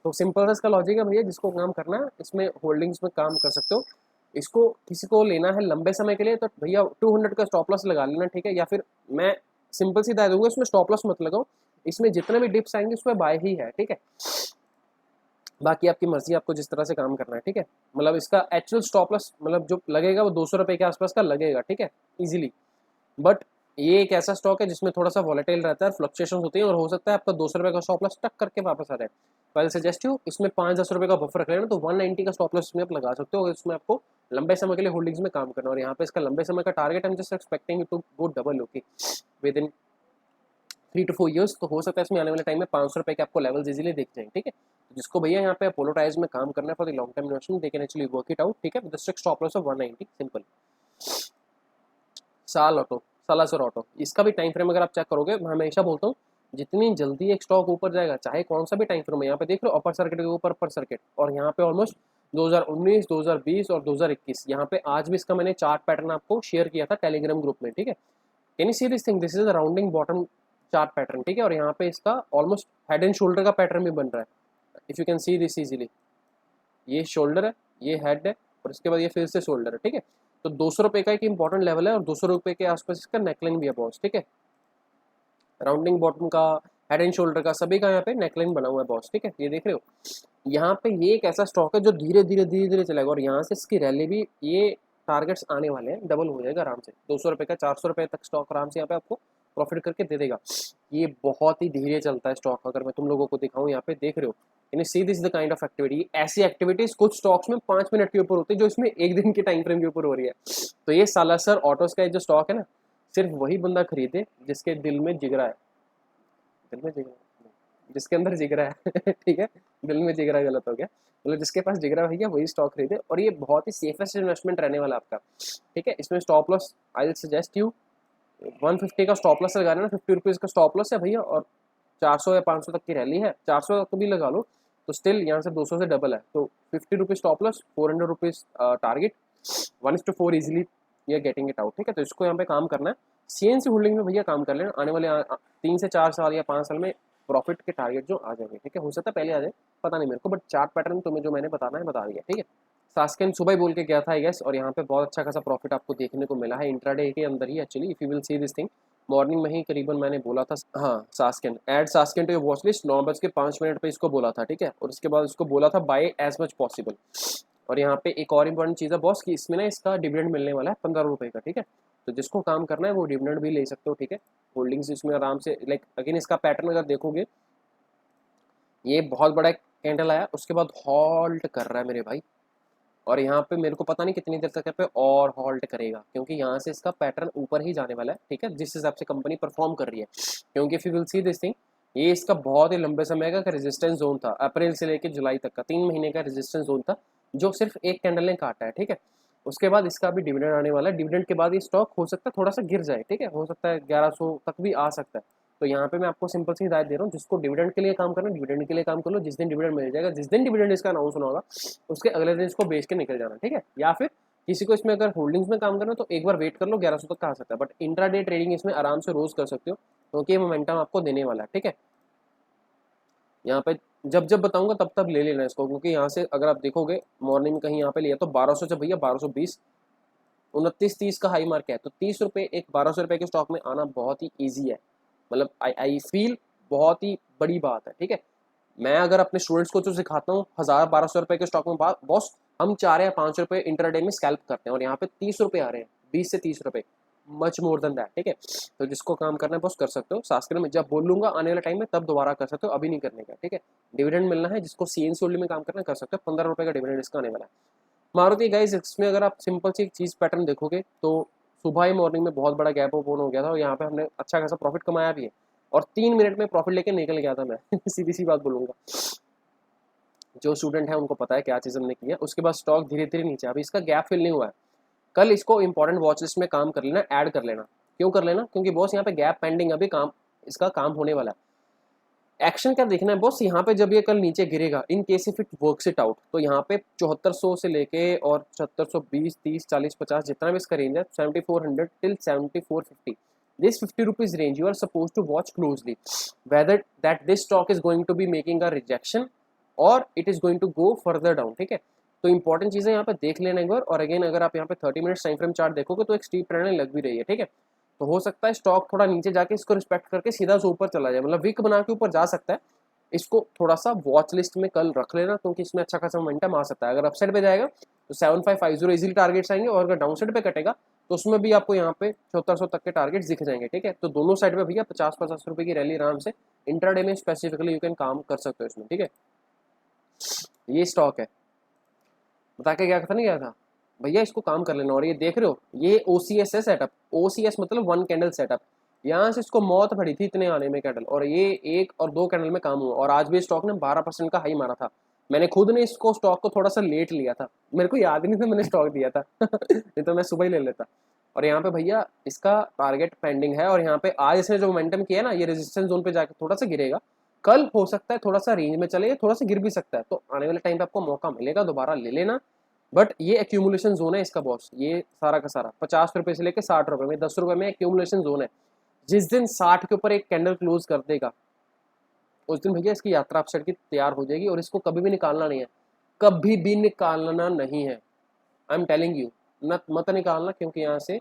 तो सिंपल इसका लॉजिक है भैया, जिसको काम करना है इसमें होल्डिंग्स में काम कर सकते हो। इसको किसी को लेना है लंबे समय के लिए तो भैया 200 का स्टॉप लॉस लगा लेना, ठीक है। या फिर मैं सिंपल सी बता दूंगा, इसमें स्टॉप लॉस मत लगाओ, इसमें जितने भी डिप्स आएंगे उसमें बाय ही है, ठीक है। बाकी आपकी मर्जी, आपको जिस तरह से काम करना है, ठीक है। मतलब इसका एक्चुअल स्टॉप लॉस मतलब जो लगेगा वो 200 रुपये के आसपास का लगेगा, ठीक है, इजीली। बट ये एक ऐसा स्टॉक है जिसमें थोड़ा सा वॉलेटाइल रहता है, फ्लक्चुएशन होती है, और हो सकता है आपका 200 रुपये का स्टॉप लॉस टक करके वापस आ जाए। तो आई सजेस्ट यू इसमें 5-10 रुपये का बफर रख लेना, तो 190 का स्टॉप लॉस इसमें आप लगा सकते हो, इसमें आपको लंबे समय के लिए होल्डिंग्स में काम करना। और यहाँ पे इसका लंबे समय का टारगेट हम just expecting to go double, okay, within 3 to 4 years. तो हो सकता है इसमें आने वाले टाइम में 500 रुपये के आपको लेवल्स इजीली दिख जाएंगे, ठीक है। तो जिसको भैया यहाँ पे अपोलो टायर्स में काम करना है for the long term investment, they can actually work it out, ठीक है, with strict stop loss of 190, simple. साल ऑटो, सालासर ऑटो, इसका भी टाइम फ्रेम अगर आप चेक करोगे, मैं हमेशा बोलता हूँ जितनी जल्दी एक स्टॉक ऊपर जाएगा, चाहे कौन सा भी टाइम फ्रेम है, यहाँ पे देख रहे हो अपर सर्किट के ऊपर अपर सर्किट, और यहाँ पे ऑलमोस्ट 2019, 2020 और 2021, यहाँ पे आज भी इसका मैंने चार्ट पैटर्न आपको शेयर किया था टेलीग्राम ग्रुप में, ठीक है। Can you see this thing, this is a rounding bottom chart pattern, ठीक है। और यहाँ पे इसका ऑलमोस्ट हेड एंड शोल्डर का पैटर्न भी बन रहा है, if you can see this easily. ये शोल्डर है, ये हेड है, और इसके बाद ये फिर से शोल्डर है, ठीक है। तो 200 रुपये का एक इंपॉर्टेंट लेवल है, और 200 रुपये के आसपास इसका नेकलाइन भी है बॉस, ठीक है। राउंडिंग बॉटम का, हेड एंड शोल्डर का, सभी का यहाँ पे नेकलाइन बना हुआ है बॉस, ठीक है। ये देख रहे हो, यहाँ पे ये एक ऐसा स्टॉक है जो धीरे धीरे चलेगा, और यहाँ से इसकी रैली भी, ये टारगेट्स आने वाले हैं, डबल हो जाएगा आराम से। 200 रुपये का 400 रुपये तक स्टॉक आराम से यहाँ पे आपको प्रॉफिट करके दे देगा। ये बहुत ही धीरे चलता है स्टॉक, अगर मैं तुम लोगों को दिखाऊं, यहाँ पे देख रहे हो, यानी see this the kind of activity. ऐसी एक्टिविटीज कुछ स्टॉक्स में 5 मिनट के ऊपर होती है, जो इसमें एक दिन के टाइम फ्रेम के ऊपर हो रही है। तो ये सालासर ऑटोस का जो स्टॉक है ना, सिर्फ वही बंदा खरीदे जिसके दिल में जिगरा है, दिल में जिगरा, जिसके अंदर जिगरा है ठीक है, दिल में जिगरा गलत हो गया, मतलब जिसके पास जिगरा भैया वही स्टॉक खरीदे, और ये बहुत ही सेफेस्ट इन्वेस्टमेंट रहने वाला आपका, ठीक है। इसमें stop loss I will suggest you 150 का स्टॉप लॉस लगाना, 50 रुपीज़ का स्टॉप लॉस है भैया, और 400 या 500 तक की रैली है, 400 तक भी लगा लो तो स्टिल यहाँ से 200 से डबल है, तो 50 rupees stop loss, 400 rupees target, 1:4 easily ये गेटिंग इट आउट, ठीक है। तो इसको यहाँ पे काम करना है, सीएनसी होल्डिंग में भैया काम कर लेना, आने वाले 3 से 4 साल या 5 साल में प्रॉफिट के टारगेट जो आ जाएंगे, ठीक है। हो सकता है पहले आ जाए, पता नहीं मेरे को, बट चार्ट पैटर्न तुम्हें जो मैंने बताना है बता दिया, ठीक है। सास्केन सुबह ही बोल के गया था आई गेस, और यहाँ पे बहुत अच्छा खासा प्रॉफिट आपको देखने को मिला है इंट्राडे के अंदर ही actually, if you will see this thing. Morning में ही करीबन मैंने बोला था, हाँ Sasken, add Sasken to your watch list, 9:05 पे इसको बोला था, ठीक है। और उसके बाद इसको बोला था बाय एज मच पॉसिबल। और यहाँ पे एक और इम्पॉर्टेंट चीज़ है बॉस कि इसमें ना इसका डिविडेंड मिलने वाला है 15 रुपये का, ठीक है। तो जिसको काम करना है वो डिविडेंड भी ले सकते हो, ठीक है। होल्डिंग्स इसमें आराम से, लाइक अगेन इसका पैटर्न अगर देखोगे, ये बहुत बड़ा कैंडल आया, उसके बाद हॉल्ट कर रहा है मेरे भाई, और यहाँ पे मेरे को पता नहीं कितनी देर तक यहाँ पे और हॉल्ट करेगा, क्योंकि यहाँ से इसका पैटर्न ऊपर ही जाने वाला है, ठीक है, जिस हिसाब से कंपनी परफॉर्म कर रही है। क्योंकि if you will see this thing, ये इसका बहुत ही लंबे समय का रेजिस्टेंस जोन था, अप्रैल से लेकर जुलाई तक का 3 महीने का रेजिस्टेंस जोन था, जो सिर्फ एक कैंडल ने काटा है, ठीक है। उसके बाद इसका भी डिविडेंड आने वाला है, डिविडेंड के बाद ये स्टॉक हो सकता है थोड़ा सा गिर जाए, ठीक है, हो सकता है 1100 तक भी आ सकता है। तो यहाँ पे मैं आपको सिंपल सी हिदायत दे रहा हूँ, जिसको डिविडेंड के लिए काम करना है डिविडेंड के लिए काम कर लो, जिस दिन डिविडेंड मिल जाएगा, जिस दिन डिविडेंड इसका अनाउंस होगा उसके अगले दिन इसको बेच के निकल जाना, ठीक है। या फिर किसी को इसमें अगर होल्डिंग्स में काम करना तो एक बार वेट कर लो, 1100 तक का आ सकता है, बट इंट्राडे ट्रेडिंग इसमें आराम से रोज कर सकते हो, क्योंकि ये मोमेंटम आपको देने वाला है, ठीक है। यहाँ पे जब जब बताऊंगा तब तब ले लेना इसको, क्योंकि यहाँ से अगर आप देखोगे मॉर्निंग में कहीं यहाँ पे लिया तो 1200 से भैया 1220, 29-30 का हाई मार्क है, तो 30 रुपये एक 1200 रुपये के स्टॉक में आना बहुत ही ईजी है, मतलब आई फील बहुत ही बड़ी बात है, ठीक है। मैं अगर अपने स्टूडेंट्स को जो सिखाता हूँ 1000-1200 रुपये के स्टॉक में, बॉस हम 4 या 5 रुपये इंटरडे में स्कैल्प करते हैं, और यहाँ पे 30 रुपये आ रहे हैं, 20 से 30 रुपये, मच मोर देन दैट, ठीक है। तो जिसको काम करना है बॉस कर सकते हो, शास्त्र में जब बोल लूंगा आने वाले टाइम में तब दोबारा कर सकते हो, अभी नहीं करने का, ठीक है। डिविडेंड मिलना है, जिसको सीएनसी होल्डिंग में काम करना कर सकते हो, 15 रुपये का डिविडेंड इसका आने वाला है। मारुति गाइस, इसमें अगर आप सिंपल सी चीज़ पैटर्न देखोगे तो सुबह ही मॉर्निंग में बहुत बड़ा गैप ओपन हो गया था, और यहाँ पे हमने अच्छा खासा प्रॉफिट कमाया भी है, और 3 मिनट में प्रॉफिट लेके निकल गया था मैं सीधी सी बात बोलूँगा, जो स्टूडेंट है उनको पता है क्या चीज़ हमने किया। उसके बाद स्टॉक धीरे धीरे नीचे, अभी इसका गैप फिल नहीं हुआ है, कल इसको इंपॉर्टेंट वॉच लिस्ट में काम कर लेना, ऐड कर लेना। क्यों कर लेना? क्योंकि बॉस यहाँ पे गैप पेंडिंग, अभी काम इसका काम होने वाला है। एक्शन क्या देखना है बॉस, यहाँ पे जब ये कल नीचे गिरेगा, in case if it works it out, तो यहाँ पे 7400 से लेके और 7420, 30, 40, 50 जितना भी इसका रेंज है, 7400 till 7450, this 50 rupees range you are supposed to watch closely whether that this stock is going to be making a rejection or it is going to go further down, ठीक है। तो इंपॉर्टेंट चीज़ें यहाँ पे देख लेना एक बार, और अगेन अगर आप यहाँ पे 30 मिनट्स टाइम फ्रेम चार्ट देखोगे तो एक स्टीप ट्रेंड लग भी रही है, ठीक है। तो हो सकता है स्टॉक थोड़ा नीचे जाके इसको रिस्पेक्ट करके सीधा से ऊपर चला जाए, मतलब विक बना के ऊपर जा सकता है। इसको थोड़ा सा वॉच लिस्ट में कल रख लेना, क्योंकि इसमें अच्छा खासा मोमेंटम आ सकता है। अगर अपसाइड पे जाएगा तो 7550 इजीली टारगेट्स आएंगे, और अगर डाउन साइड पे कटेगा तो उसमें भी आपको यहाँ पे 7400 तक के टारगेट्स दिख जाएंगे, ठीक है। तो दोनों साइड पे भैया 50-50 रुपए की रैली आराम से इंट्राडे में स्पेसिफिकली यू कैन काम कर सकते हो इसमें, ठीक है। ये स्टॉक है, बता के क्या था नहीं गया था भैया, इसको काम कर लेना। और ये देख रहे हो, ये OCS है सेटअप, OCS मतलब 1 कैंडल सेटअप, यहाँ से इसको मौत पड़ी थी इतने आने में कैंडल, और ये 1 और 2 कैंडल में काम हुआ, और आज भी स्टॉक ने 12% का हाई मारा था। मैंने खुद ने इसको स्टॉक को थोड़ा सा लेट लिया था, मेरे को याद ही नहीं था मैंने स्टॉक दिया था नहीं तो मैं सुबह ही ले लेता। और यहाँ पे भैया इसका टारगेट पेंडिंग है, और यहाँ पे आज इसने जो मोमेंटम किया है ना, ये रेजिस्टेंस जोन पे जाके थोड़ा सा गिरेगा, कल हो सकता है थोड़ा सा रेंज में चले, थोड़ा सा गिर भी सकता है, तो आने वाले टाइम पे आपको मौका मिलेगा, दोबारा ले लेना। बट ये एक्यूमुलेशन जोन है इसका बॉस, ये सारा का सारा 50 रुपए से लेकर 60 रुपए में, 10 रुपए में एक्यूमुलेशन जोन है। जिस दिन 60 के ऊपर एक कैंडल क्लोज कर देगा, उस दिन भैया इसकी यात्रा अपसाइड की तैयार हो जाएगी, और इसको कभी भी निकालना नहीं है, कभी भी निकालना नहीं है। आई एम टेलिंग यू, मत निकालना, क्योंकि यहाँ से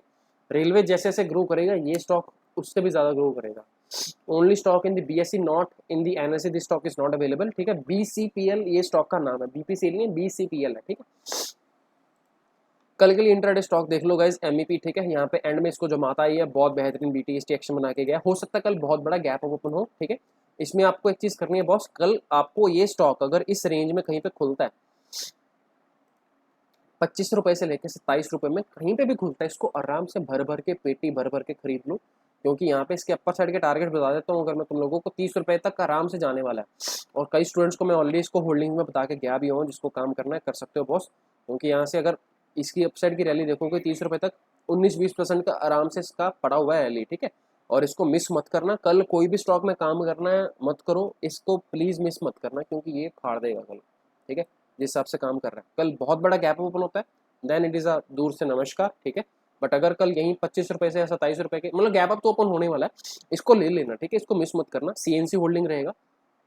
रेलवे जैसे जैसे ग्रो करेगा, ये स्टॉक उससे भी ज़्यादा ग्रो करेगा। Only stock in the BSE, not in the NSE, this stock is not available, ठीक है। BCPL ये स्टॉक का नाम है, BPCL नहीं, BCPL है, ठीक है। कल के लिए इंट्राडे स्टॉक देख लो गाइज, MEP, ठीक है। यहाँ पे एंड में इसको जो माता आई है, बहुत बेहतरीन BTST एक्शन बना के गया, हो सकता है कल बहुत बड़ा गैप ओपन हो, ठीक है। इसमें आपको एक चीज़ करनी है बॉस, कल आपको ये स्टॉक अगर इस रेंज में कहीं पे खुलता है, 25 रुपए से लेकर 27 रुपए में कहीं पे भी खुलता है, इसको आराम से भर भर के, पेटी भर भर के खरीद लो, क्योंकि यहाँ पे इसके अपर साइड के टारगेट बता देता हूँ अगर मैं तुम लोगों को, 30 रुपए तक आराम से जाने वाला है। और कई स्टूडेंट्स को मैं ऑलरेडी इसको होल्डिंग में बता के गया भी हूँ, जिसको काम करना है कर सकते हो बॉस, क्योंकि यहाँ से अगर इसकी अपसाइड की रैली देखोगे 30 रुपए तक 19-20% का आराम से इसका पड़ा हुआ है रैली, ठीक है। और इसको मिस मत करना, कल कोई भी स्टॉक में काम करना है मत करो, इसको प्लीज़ मिस मत करना, क्योंकि ये फाड़ देगा कल, ठीक है, जिस हिसाब से काम कर रहा है। कल बहुत बड़ा गैप ओपन होता है, देन इट इज़ अ दूर से नमस्कार, ठीक है। बट अगर कल यहीं 25 रुपए से या 27 रुपए के मतलब गैप अप तो ओपन होने वाला है, इसको ले लेना, ठीक है, इसको मिस मत करना। CNC होल्डिंग रहेगा,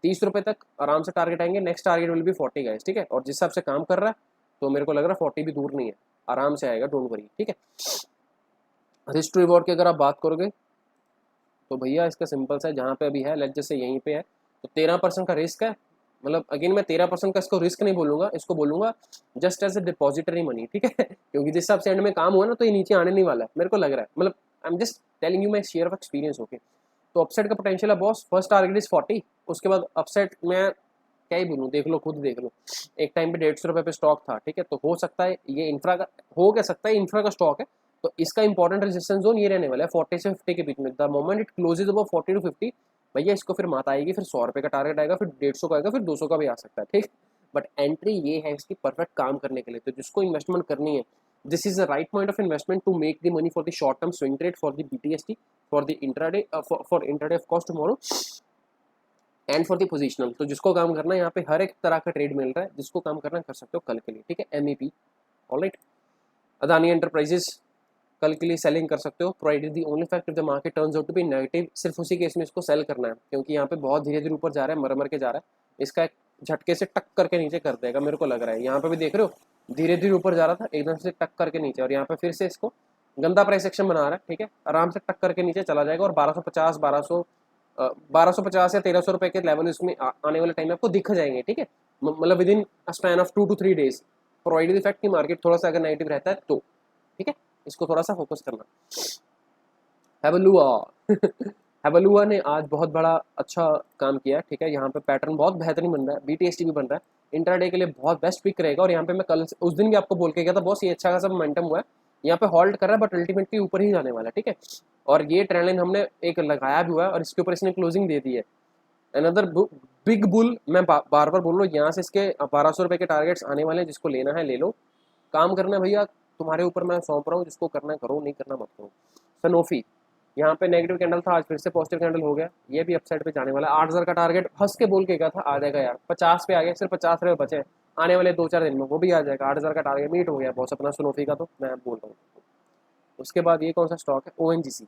30 रुपए तक आराम से टारगेट आएंगे, next target will be 40 guys, ठीक है। और जिस हिसाब से काम कर रहा है, तो मेरे को लग रहा है 40 भी दूर नहीं है, आराम से आएगा, डोंट वरी, ठीक है। रिस्क टू रिवॉर्ड की अगर आप बात करोगे तो भैया इसका सिंपल सा है, जहाँ पे अभी है, लेट जैसे यहीं पे है, तो 13% का रिस्क है, मतलब अगेन मैं 13% का इसको रिस्क नहीं बोलूंगा, इसको बोलूंगा just as a depository money, ठीक है। क्योंकि जिस हिसाब से एंड में काम हुआ ना, तो ये नीचे आने नहीं वाला है, मेरे को लग रहा है, मतलब आई am just telling you my share of experience, okay. तो अपसाइड का पोटेंशियल है बॉस, फर्स्ट टारगेट इज 40, उसके बाद अपसाइड मैं क्या ही बोलूँ, देख लो, खुद देख लो, एक टाइम पे 150 रुपये पे स्टॉक था, ठीक है। तो हो सकता है ये इंफ्रा का, हो क्या सकता है इंफ्रा का स्टॉक है, तो इसका इंपॉर्टेंट रेजिस्टेंस जोन ये रहने वाला है 40 से 50 के बीच में। The moment it closes above 40 to 50, भैया इसको फिर मात आएगी, फिर 100 रुपये का टारगेट आएगा, फिर 150 का आएगा, फिर 200 का भी आ सकता है, ठीक। बट एंट्री ये है इसकी परफेक्ट काम करने के लिए, तो जिसको इन्वेस्टमेंट करनी है, this is the right point of investment to make the money for the short term swing trade, for the BTST, for the intraday, for intraday of course tomorrow, and for the positional. तो जिसको काम करना है, यहाँ पे हर एक तरह का ट्रेड मिल रहा है, जिसको काम करना कर सकते हो कल के लिए, ठीक है। MEP, alright. अदानी एंटरप्राइजेस कल के लिए सेलिंग कर सकते हो, provided the only fact if the market turns out to be negative, सिर्फ उसी केस में इसको सेल करना है, क्योंकि यहाँ पे बहुत धीरे धीरे ऊपर जा रहा है, मर मर के जा रहा है, इसका एक झटके से टक करके नीचे कर देगा, मेरे को लग रहा है। यहाँ पे भी देख रहे हो धीरे धीरे ऊपर जा रहा था, एकदम से टक करके नीचे, और यहाँ पे फिर से इसको गंदा प्राइस एक्शन बना रहा है, ठीक है, आराम से टक करके नीचे चला जाएगा, और 1250 या 1300 रुपए के लेवल इसमें आने वाले टाइम में आपको दिख जाएंगे, ठीक है, मतलब with in span of 2 to 3 days, provided the fact कि मार्केट थोड़ा सा अगर नेगेटिव रहता है तो, ठीक है, इसको थोड़ा सा फोकस करना। हैवलुआ हैवलुआ ने आज बहुत बड़ा अच्छा काम किया, ठीक है। यहाँ पे पैटर्न बहुत बेहतरीन बन रहा है, BTST भी बन रहा है, इंट्राडे के लिए बहुत बेस्ट पिक रहेगा। और यहाँ पे मैं कल उस दिन भी आपको बोल के गया था बॉस, ये अच्छा खासा मोमेंटम हुआ है, यहाँ पे हॉल्ट कर रहा है, बट अल्टीमेटली ऊपर ही जाने वाला है, ठीक है। और ये ट्रेंड लाइन हमने एक लगाया भी हुआ है, और इसके ऊपर इसने क्लोजिंग दे दी है। अनदर बिग बुल, मैं बार बार बोल रहा हूँ, यहाँ से इसके 1200 रुपये के टारगेट्स आने वाले हैं, जिसको लेना है ले लो, काम करना है भैया, तुम्हारे ऊपर मैं सौंप रहा हूँ, जिसको करना है करो, नहीं करना मत करो। सनोफी यहाँ पे नेगेटिव कैंडल था, आज फिर से पॉजिटिव कैंडल हो गया, ये भी अपसाइड पे जाने वाला है। 8000 का टारगेट हंस के बोल के गया था आ जाएगा यार, 50 पे आ गया, सिर्फ 50 रुपये बचे आने वाले 2-4 दिन में, वो भी आ जाएगा। 8000 का टारगेट मीट हो गया बॉस अपना सनोफी का, तो मैं बोल रहा हूँ। उसके बाद ये कौन सा स्टॉक है, ONGC,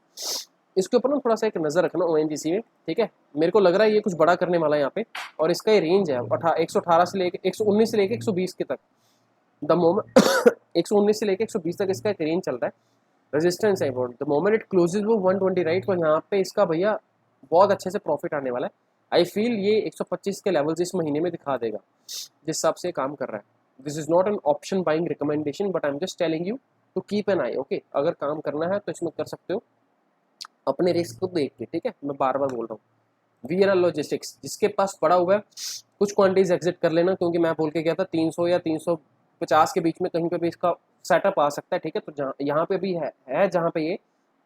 इसके ऊपर ना थोड़ा सा एक नज़र रखना ONGC में, ठीक है। मेरे को लग रहा है ये कुछ बड़ा करने वाला है यहाँ पे, और इसका ये रेंज है 118 से लेके 119 से लेके 120 के तक, द मोमेंट 119 से लेके 120 तक इसका एक रेंज चल रहा है, रेजिस्टेंस है द मोमेंट इट क्लोजेज वो 120, राइट। तो यहाँ पे इसका भैया बहुत अच्छे से प्रॉफिट आने वाला है। आई फील ये 125 के लेवल्स इस महीने में दिखा देगा, जिस हिसाब से काम कर रहा है। This is not an option buying recommendation, but I am just telling you to keep an eye, okay. अगर काम करना है तो इसमें कर सकते हो अपने रिस्क को देख के, ठीक है, मैं बार बार बोल रहा हूँ। VNL लॉजिस्टिक्स, जिसके पास पड़ा हुआ है कुछ क्वांटिटीज एग्जिट कर लेना, क्योंकि मैं बोल के गया था 300 या 350 के बीच में कहीं पे भी इसका सेटअप आ सकता है, ठीक है। तो जहाँ यहाँ पे भी है जहाँ पे ये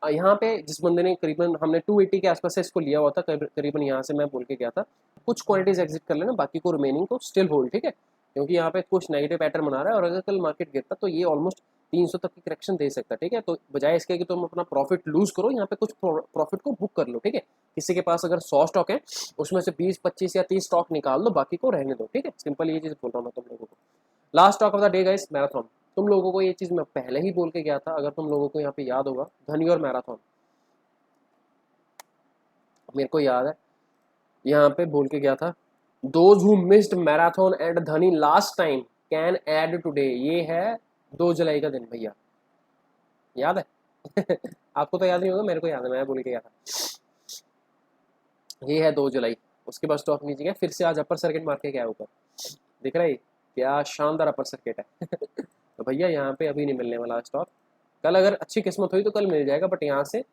यहाँ पे जिस बंदे ने करीबन हमने 280 के आसपास से इसको लिया हुआ था, करीबन यहाँ से मैं बोल के गया था, कुछ क्वांटिटीज एग्जिट कर लेना, बाकी को रिमेनिंग को स्टिल होल्ड, ठीक है, क्योंकि यहाँ पे कुछ नेगेटिव पैटर्न बना रहा है, और अगर कल मार्केट गिरता तो ये ऑलमोस्ट 300 तक की करेक्शन दे सकता है, ठीक है। तो बजाय इसके कि तुम अपना प्रॉफिट लूज करो, यहाँ पे कुछ प्रॉफिट को बुक कर लो, ठीक है। किसी के पास अगर 100 स्टॉक है, उसमें से 20, 25 या 30 स्टॉक निकाल दो, बाकी को रहने दो, ठीक है। सिंपल ये चीज़ बोल रहा हूँ मैं तुम लोगों को। Last stock of the day guys, marathon. तुम लोगों को ये चीज़ मैं पहले ही बोल के गया था, अगर तुम लोगों को यहाँ पे याद होगा, धनी और मैराथन, मेरे को याद है यहाँ पे बोल के गया था, those who missed Marathon and Dhani last time can add today. ये है 2 जुलाई का दिन भैया, याद है? आपको तो याद नहीं होगा, मेरे को याद है, मैं बोल के गया था। ये है 2 जुलाई। उसके बाद स्टॉक नीचे गया, फिर से आज अपर सर्किट मार के गया ऊपर, दिख रहा है क्या शानदार अपर सर्किट है। तो भैया यहाँ पे अभी नहीं मिलने वाला स्टॉक, कल अगर अच्छी किस्मत हुई तो कल मिल जाएगा, बट यहाँ से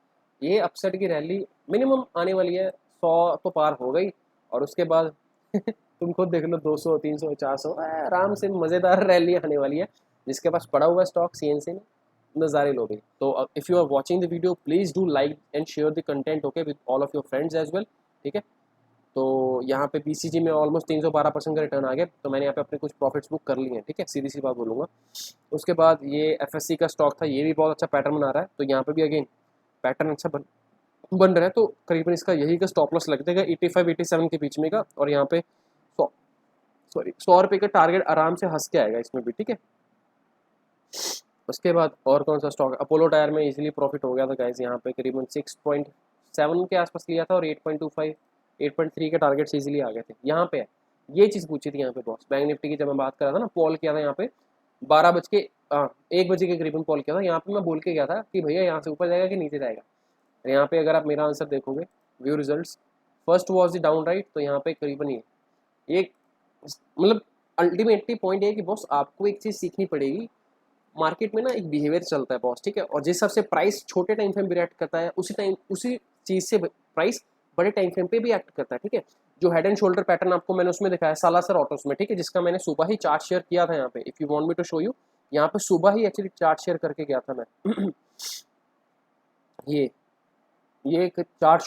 ये अपसेट की रैली मिनिमम आने वाली है, 100 तो पार हो गई, और उसके बाद तुम खुद देख लो 200, 300, 400 आराम से मज़ेदार रैली आने वाली है। जिसके पास पड़ा हुआ स्टॉक सीएनसी में, नज़ारे लो भाई। तो if you are watching the video, please do like and share the content, okay, with all of your friends as well, ठीक है। तो यहाँ पे बीसीजी में ऑलमोस्ट 312% का रिटर्न आ गया, तो मैंने यहाँ पे अपने कुछ प्रॉफिट्स बुक कर लिए हैं, ठीक है, सीधी सी बात बोलूँगा। उसके बाद ये एफएससी का स्टॉक था, ये भी बहुत अच्छा पैटर्न बना रहा है, तो यहाँ पे भी अगेन पैटर्न अच्छा बन रहा है, तो करीबन इसका यही का स्टॉप लॉस लग जाएगा 85, 87 के बीच में का, और यहाँ पे 100 रुपये का टारगेट आराम से हंस के आएगा इसमें भी, ठीक है। उसके बाद और कौन सा स्टॉक, अपोलो टायर में इजीली प्रॉफिट हो गया था गाइस, यहाँ पे करीबन 6.7 के आसपास लिया था, और 8.25, 8.3 के टारगेट्स इजीली आ गए थे। यहाँ पे ये चीज़ पूछी थी यहाँ पे बॉस, बैंक निफ्टी की जब मैं बात कर रहा था ना, कॉल किया था यहाँ पे 1 बजे के करीबन कॉल किया था, यहाँ पे मैं बोल के गया था कि भैया यहाँ से ऊपर जाएगा कि नीचे जाएगा। यहाँ पे अगर आप मेरा आंसर देखोगे, view results, first was the down right, तो यहाँ पे करीबन ये एक मतलब अल्टीमेटली पॉइंट ये कि बॉस आपको एक चीज़ सीखनी पड़ेगी, मार्केट में ना एक बिहेवियर चलता है बॉस, ठीक है, और जिस हिसाब से प्राइस छोटे टाइम फ्रेम पे रिएक्ट करता है, उसी चीज़ से प्राइस बड़े टाइम फ्रेम पे भी एक्ट करता है, ठीक है। जो हेड एंड शोल्डर पैटर्न आपको मैंने उसमें दिखाया सालासर ऑटोस में, ठीक है, जिसका मैंने सुबह ही चार्ट शेयर किया था यहाँ पे, if you want me to show you, यहाँ पे सुबह ही एक्चुअली चार्ट शेयर करके गया था मैं। ये एक चार्ट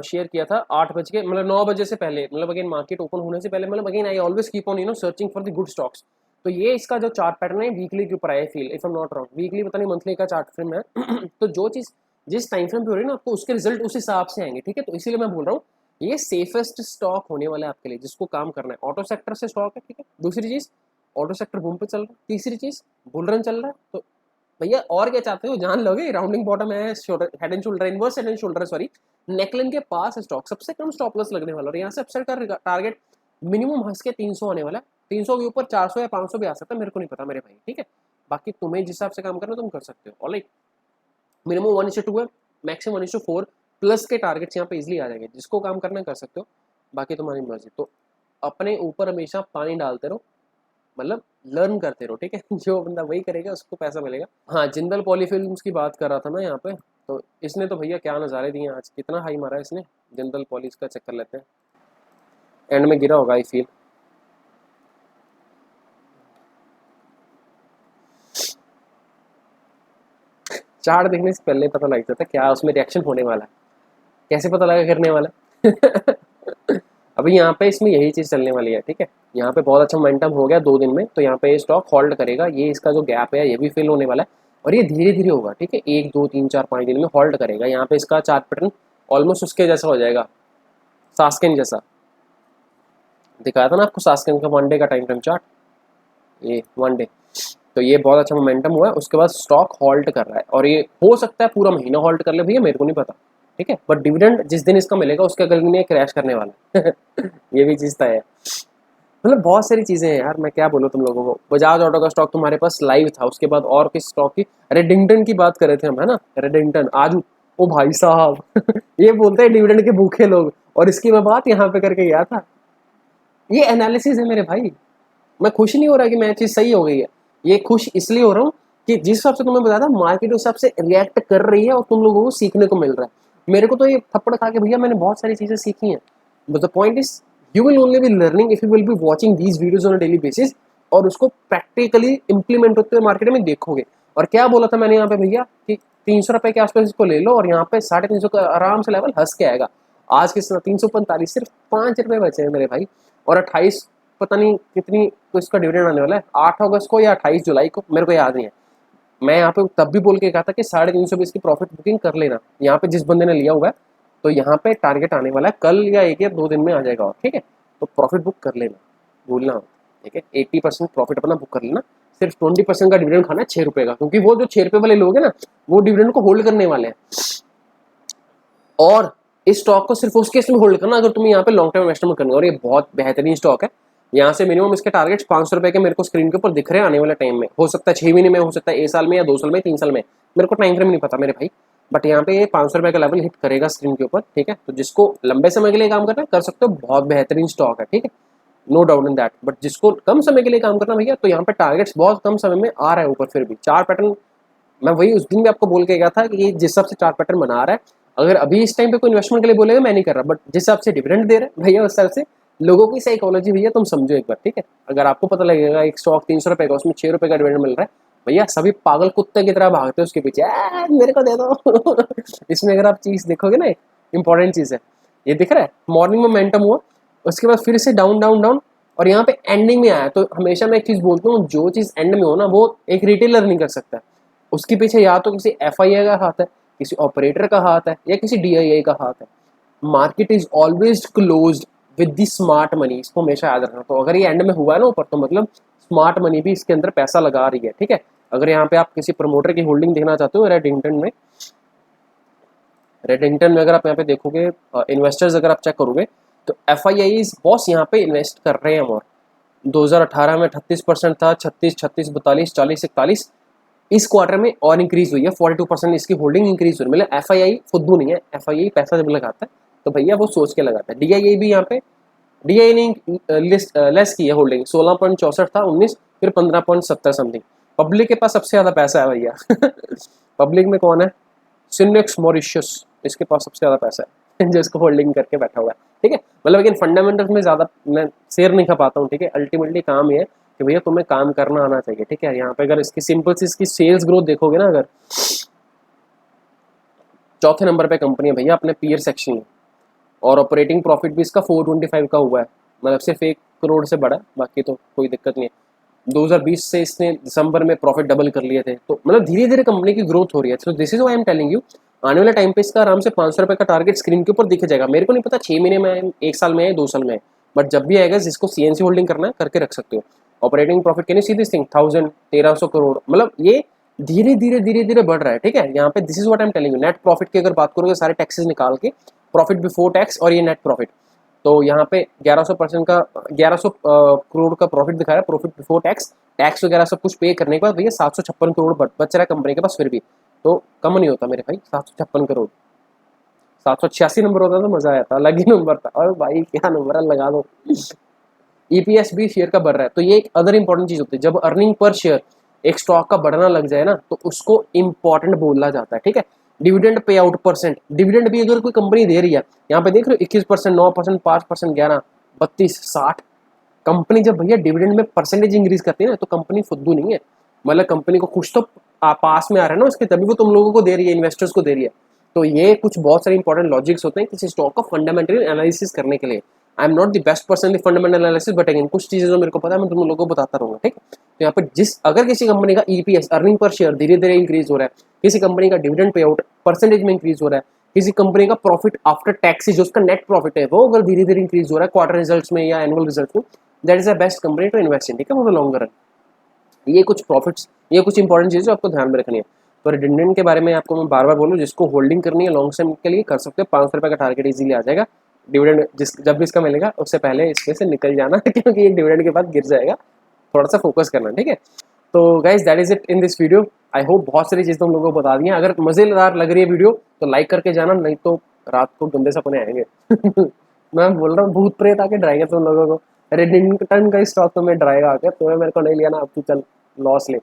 शेयर किया था 8 बज के, मतलब 9 बजे से पहले, मतलब अगेन मार्केट ओपन होने से पहले, मतलब again I always keep on searching for the good stocks. तो ये इसका जो चार्ट पैटर्न है वीकली के ऊपर आया feel, if I am not wrong, weekly पता नहीं मंथली का चार्ट फ्रेम है। तो जो चीज़ जिस टाइम फ्रेम पे हो रही है ना, आपको उसके रिजल्ट उस हिसाब से आएंगे, ठीक है। तो इसीलिए मैं बोल रहा हूँ ये सेफेस्ट स्टॉक होने वाला है आपके लिए, जिसको काम करना है। ऑटो सेक्टर से स्टॉक है, ठीक है। दूसरी चीज़, ऑटो सेक्टर बूम पे चल रहा है। तीसरी चीज़, बुल रन चल रहा है। तो भैया और क्या चाहते हो, जान लोगे, राउंडिंग बॉटम है, head and shoulder, inverse head and shoulder, sorry, neckline के पास है स्टॉक, सबसे कम स्टॉप लॉस लगने वाला, और यहाँ से अपसाइड का टारगेट मिनिमम हंस के 300 आने वाला है। 300 के ऊपर 400 या 500 भी आ सकता है, मेरे को नहीं पता मेरे भाई, ठीक है। बाकी तुम्हें जिस हिसाब से काम करना तुम कर सकते हो, ऑलराइट। मिनिमम 1:2 है, मैक्सिमम 1:4 प्लस के टारगेट्स यहाँ पे इजिली आ जाएंगे, जिसको काम करना कर सकते हो, बाकी तुम्हारी मर्जी। तो अपने ऊपर हमेशा पानी डालते रहो, मतलब लर्न करते रहो, ठीक है। जो बंदा वही करेगा उसको पैसा मिलेगा। हाँ, जिंदल पॉलीफिल्म्स की बात कर रहा था मैं यहाँ पे, तो इसने तो भैया क्या नज़ारे दिए आज, कितना हाई मारा है इसने। जिंदल पॉली का चक्कर लेते हैं, एंड में गिरा होगा आई फील। चार्ट देखने से पहले पता लग जाता है क्या उसमें रिएक्शन होने वाला है, कैसे पता लगा करने वाला है। अभी यहाँ पे इसमें यही चीज़ चलने वाली है, ठीक है। यहाँ पे बहुत अच्छा मोमेंटम हो गया 2 दिन में, तो यहाँ पे ये स्टॉक होल्ड करेगा, ये इसका जो गैप है ये भी फिल होने वाला है, और ये धीरे धीरे होगा, ठीक है। 1, 2, 3, 4, 5 दिन में होल्ड करेगा। यहाँ पे इसका चार्ट पैटर्न ऑलमोस्ट उसके जैसा हो जाएगा, सास्केन जैसा दिखाया था ना आपको, सास्केन का 1 डे का टाइम फ्रेम चार्ट, ये 1 डे। तो ये बहुत अच्छा मोमेंटम हुआ है, उसके बाद स्टॉक होल्ड कर रहा है, और ये हो सकता है पूरा महीना होल्ड कर ले भैया, मेरे को नहीं पता, ठीक है। बट डिविडेंड जिस दिन इसका मिलेगा उसके अगले दिन ये क्रैश करने वाला है। ये भी चीज़ तय है। मतलब बहुत सारी चीज़ें हैं यार, मैं क्या बोलूँ तुम लोगों को। बजाज ऑटो का स्टॉक तुम्हारे पास लाइव था, उसके बाद और किस स्टॉक की, रेडिंगटन की बात कर रहे थे हम, है ना, रेडिंगटन आज, ओ भाई साहब। ये बोलते हैं डिविडेंड के भूखे लोग, और इसकी मैं बात यहाँ पे करके गया था। ये एनालिसिस है मेरे भाई, मैं खुश नहीं हो रहा कि मैं चीज़ सही हो गई है, ये खुश इसलिए हो रहा हूँ कि जिस हिसाब से तुम्हें बताया था मार्केट उस हिसाब से रिएक्ट कर रही है, और तुम लोगों को सीखने को मिल रहा है। मेरे को तो ये थप्पड़ खा के भैया मैंने बहुत सारी चीज़ें सीखी हैं, but the point is you will only be learning if you will be watching these videos on a daily basis, और उसको प्रैक्टिकली इंप्लीमेंट होते हुए मार्केट में देखोगे। और क्या बोला था मैंने यहाँ पे भैया कि 300 रुपये के आसपास इसको ले लो, और यहाँ पे 350 का आराम से लेवल हंस के आएगा। आज के 345, सिर्फ 5 रुपये बचे हैं मेरे भाई, और 28 पता नहीं कितनी तो इसका डिविडेंड आने वाला है, 8 अगस्त को या 28 जुलाई को, मेरे को याद नहीं है। मैं यहाँ पे तब भी बोल के कहा था कि 350 की प्रॉफिट बुकिंग कर लेना। यहाँ पे जिस बंदे ने लिया हुआ है तो यहाँ पे टारगेट आने वाला है कल या 1 या 2 दिन में आ जाएगा, और ठीक है, तो प्रॉफिट बुक कर लेना, भूलना मत, ठीक है। 80% प्रॉफिट अपना बुक कर लेना, सिर्फ 20% का डिविडेंड खाना है 6 रुपये का, क्योंकि वो जो 6 रुपये वाले लोग हैं ना वो डिविडेंड को होल्ड करने वाले हैं। और इस स्टॉक को सिर्फ उस केस में होल्ड करना अगर तुम्हें यहाँ पे लॉन्ग टर्म इन्वेस्टमेंट करनी है, और ये बहुत बेहतरीन स्टॉक है। यहाँ से मिनिमम इसके टारगेट्स 500 रुपए के मेरे को स्क्रीन के ऊपर दिख रहे हैं आने वाले टाइम में, हो सकता है 6 महीने में, हो सकता है 1 साल में या 2 साल में, 3 साल में, मेरे को टाइम फ्रेम नहीं पता मेरे भाई, बट यहाँ पे ये 500 रुपए का लेवल हिट करेगा स्क्रीन के ऊपर, ठीक है। तो जिसको लंबे समय के लिए काम करना है कर सकते हो, बहुत बेहतरीन स्टॉक है, ठीक है, no doubt in that. But जिसको कम समय के लिए काम करना भैया, तो यहाँ पे टारगेट्स बहुत कम समय में आ रहा है ऊपर, फिर भी चार पैटर्न, मैं वही उस दिन भी आपको बोल के गया था कि ये जिस हिसाब से चार पैटर्न बना रहा है, अगर अभी इस टाइम पे कोई इन्वेस्टमेंट के लिए बोलेगा मैं नहीं कर रहा, बट जिस हिसाब से डिविडेंड दे रहा है भैया, उस हिसाब से लोगों की साइकोलॉजी भैया तुम समझो एक बार, ठीक है। अगर आपको पता लगेगा एक स्टॉक 300 रुपए का, उसमें 6 रुपए का डिविडेंड मिल रहा है, भैया सभी पागल कुत्ते की तरह भागते हैं उसके पीछे, मेरे को दे दो इसमें अगर आप चीज देखोगे ना, इंपॉर्टेंट चीज है, ये दिख रहा है मॉर्निंग में मोमेंटम हुआ, उसके बाद फिर से डाउन डाउन डाउन, और यहाँ पे एंडिंग में आया। तो हमेशा मैं एक चीज बोलता हूँ, जो चीज एंड में हो ना वो एक रिटेलर नहीं कर सकता, उसके पीछे या तो किसी एफआईआई का हाथ है, किसी ऑपरेटर का हाथ है, या किसी डीआईआई का हाथ है। Market is always closed with the smart money, इसको हमेशा याद रखना। तो अगर ये एंड में हुआ है ना ऊपर, तो मतलब स्मार्ट मनी भी इसके अंदर पैसा लगा रही है, ठीक है। अगर यहाँ पे आप किसी प्रमोटर की होल्डिंग देखना चाहते हो रेडिंगटन में अगर आप यहाँ पे देखोगे इन्वेस्टर्स अगर आप चेक करोगे, तो एफआईआई बॉस यहाँ पे इन्वेस्ट कर रहे हैं। और 2018 में 38% था, 36, 36, 42, 40, 41, इस क्वार्टर में और इंक्रीज हुई है, 42% इसकी होल्डिंग इंक्रीज हुई। मतलब एफआईआई फुद्दू नहीं है, एफआईआई पैसा जब लगाता है तो भैया वो सोच के लगाता है। डीआईआई भी यहाँ पे, डीआईआई ने लेस की है होल्डिंग, 16.64 था 19, फिर 15.70 समथिंग। पब्लिक के पास सबसे ज्यादा पैसा है भैया पब्लिक में कौन है? सिनेक्स मॉरिशस, इसके पास सबसे ज्यादा पैसा है जो इसको होल्डिंग करके बैठा हुआ है, ठीक है। मतलब लेकिन फंडामेंटल्स में ज्यादा मैं शेयर नहीं खपाता हूँ, ठीक है। अल्टीमेटली काम ये है कि भैया तुम्हें काम करना आना चाहिए, ठीक है। यहाँ पे अगर इसकी सिंपल सी इसकी सेल्स ग्रोथ देखोगे ना, अगर चौथे नंबर पे कंपनी है भैया अपने पीयर सेक्शन में, और ऑपरेटिंग प्रॉफिट भी इसका 425 का हुआ है, मतलब सिर्फ 1 करोड़ से बड़ा, बाकी तो कोई दिक्कत नहीं है। 2020 से इसने दिसंबर में प्रॉफिट डबल कर लिए थे, तो मतलब धीरे धीरे कंपनी की ग्रोथ हो रही है। तो this is why I am telling you, आने वाले टाइम पे इसका आराम से 500 रुपए का टारगेट स्क्रीन के ऊपर दिख जाएगा। मेरे को नहीं पता 6 महीने में आए, 1 साल में आए, 2 साल में आए, बट जब भी आएगा जिसको सीएनसी होल्डिंग करना है करके रख सकते हो। Operating profit can you see this thing, 1300 crore, मतलब ये धीरे धीरे धीरे धीरे बढ़ रहा है, ठीक है। यहाँ पे this is what I am telling you. Net profit की अगर बात करोगे सारे टैक्सेस निकाल के, प्रॉफिट बिफोर टैक्स और ये नेट प्रॉफिट, तो यहाँ पे 1100% का 1100 करोड़ का प्रॉफिट दिखा रहा है, प्रॉफिट बिफोर टैक्स, टैक्स वगैरह सब कुछ पे करने के बाद भैया 756 करोड़ बच रहा है कंपनी के पास, फिर भी तो कम नहीं होता मेरे भाई 756 करोड़। 786 नंबर होता तो मजा आया था, अलग ही नंबर था, और भाई क्या नंबर है लगा दो। ईपीएस भी शेयर का बढ़ रहा है, तो ये एक अदर इंपॉर्टेंट चीज होती है। जब अर्निंग पर शेयर एक स्टॉक का बढ़ना लग जाए ना, तो उसको इंपॉर्टेंट बोला जाता है, ठीक है। Dividend pay out percent, dividend भी अगर कोई कंपनी दे रही है, यहाँ पे देख रहे हो 21%, 9%, 5%, 11, 32, 60, कंपनी जब भैया डिविडेंड में परसेंटेज इंक्रीज करती है ना, तो कंपनी फुद्दू नहीं है, मतलब कंपनी को कुछ तो पास में आ रहा है ना उसके, तभी वो तुम लोगों को दे रही है, इन्वेस्टर्स को दे रही है। तो ये कुछ बहुत सारे इंपॉर्टेंट लॉजिक्स होते हैं किसी स्टॉक का फंडामेंटल एनालिसिस करने के लिए। आई am not the best person in fundamental analysis, but again कुछ चीजें जो मेरे को पता है मैं तुम लोगों को बताता रहूंगा, ठीक। तो यहाँ पर अगर किसी कंपनी का ईपीएस अर्निंग पर शेयर धीरे धीरे इंक्रीज हो रहा है, किसी कंपनी का डिविडेंड पे आउट परसेंटेज में इंक्रीज हो रहा है, किसी कंपनी का प्रॉफिट आफ्टर टैक्स जो उसका नेट प्रॉफिट है वो अगर धीरे धीरे इंक्रीज हो रहा है क्वार्टर रिजल्ट्स में या एनुअल रिजल्ट्स में, that is the best company to invest in, ठीक है, फॉर द लॉन्गर रन। ये कुछ प्रॉफिट्स, ये कुछ इंपॉर्टेंट चीजें आपको ध्यान में रखनी है। तो रिडंडेंट के बारे में आपको मैं बार बार बोलूँ, जिसको होल्डिंग करनी है लॉन्ग टर्म के लिए कर सकते हो, 500 रुपए का टारगेट इजीली आ जाएगा। डिविडेंड जब भी इसका मिलेगा उससे पहले इसमें से निकल जाना क्योंकि ये डिविडेंड के बाद गिर जाएगा, थोड़ा सा फोकस करना, ठीक है। तो guys that is it in this video. I hope बहुत सारी चीज़ तुम लोगों को बता दी हैं। अगर मजेदार लग रही है वीडियो तो लाइक करके जाना, नहीं तो रात को गंदे सपने आएंगे मैं बोल रहा हूँ भूत प्रेत आके डराएंगे तुम लोगों को। रिडिंगटन का स्टॉक तुम्हें डराएगा आके, तुम्हें मेरे को नहीं लिया ना, अब तू चल लॉस ले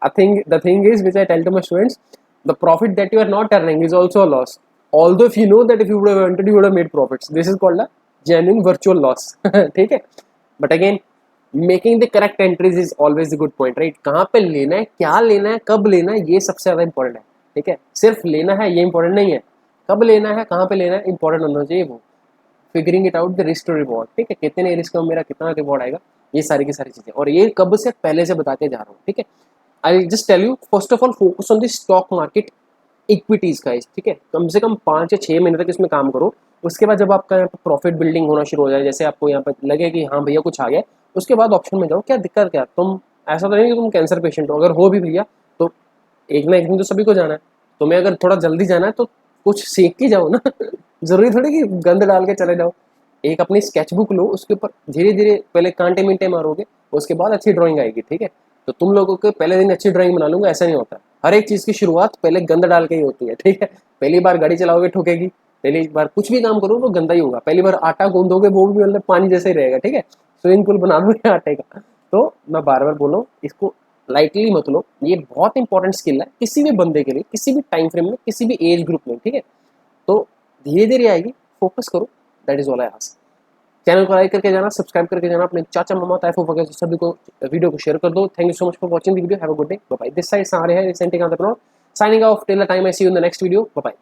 I think the thing is, which I tell to my students, the profit that you are not earning is also a loss. Although if you know that if you would have entered, you would have made profits. This is called a genuine virtual loss. ठीक है? But again, making the correct entries is always the good point, right? कहाँ पे लेना है, क्या लेना है, कब लेना है, ये सबसे ज़्यादा important है, ठीक है? सिर्फ लेना है ये important नहीं है, कब लेना है, कहाँ पे लेना है, important होना चाहिए वो। Figuring it out the risk to reward, ठीक है, कितने रिस्क में मेरा कितना रिवॉर्ड आएगा, ये सारी की सारी चीज़ें, और ये कब से पहले से बताते जा रहा हूँ, ठीक है। I just tell you, first of all focus on the stock market equities का, ठीक है। कम से कम 5 या 6 महीने तक इसमें काम करो। उसके बाद जब आपका यहाँ पर प्रॉफिट बिल्डिंग होना शुरू हो जाए, जैसे आपको यहाँ पर लगे कि हाँ भैया कुछ आ गया, उसके बाद ऑप्शन में जाओ। क्या दिक्कत क्या, तुम ऐसा तो नहीं कि तुम कैंसर पेशेंट हो, अगर हो भी भैया तो एक ना एक दिन तो सभी को जाना है। तुम्हें अगर थोड़ा जल्दी जाना है तो कुछ सीख के जाओ ना जरूरी थोड़ी कि गंद डाल के चले जाओ। एक अपनी स्केच बुक लो, उसके ऊपर धीरे धीरे पहले कांटे मिंटे मारोगे, उसके बाद अच्छी ड्राइंग आएगी, ठीक है। तो तुम लोगों के पहले दिन अच्छी ड्राइंग बना लूंगा ऐसा नहीं होता। हर एक चीज़ की शुरुआत पहले गंद डाल के ही होती है, ठीक है। पहली बार गाड़ी चलाओगे ठोकेगी, पहली बार कुछ भी काम करो वो गंदा ही होगा। पहली बार आटा गूंदोगे वो भी मतलब पानी जैसे ही रहेगा, ठीक है। स्विमिंग पूल बना दोगे आटे का। तो मैं बार बार बोल रहा हूँ, इसको लाइटली मत लो। ये बहुत इंपॉर्टेंट स्किल है किसी भी बंदे के लिए, किसी भी टाइम फ्रेम में, किसी भी एज ग्रुप में, ठीक है। तो धीरे धीरे आएगी, फोकस करो, that is all I ask. Channel को लाइक करके जाना, सब्सक्राइब करके जाना, अपने चाचा मामा ताइफो वगैरह सभी को वीडियो को शेयर कर दो। Thank you so much for watching the video, have a good day, bye bye. This side सारे हैं resenting entrepreneur signing off till the time I see you in the next video, bye bye.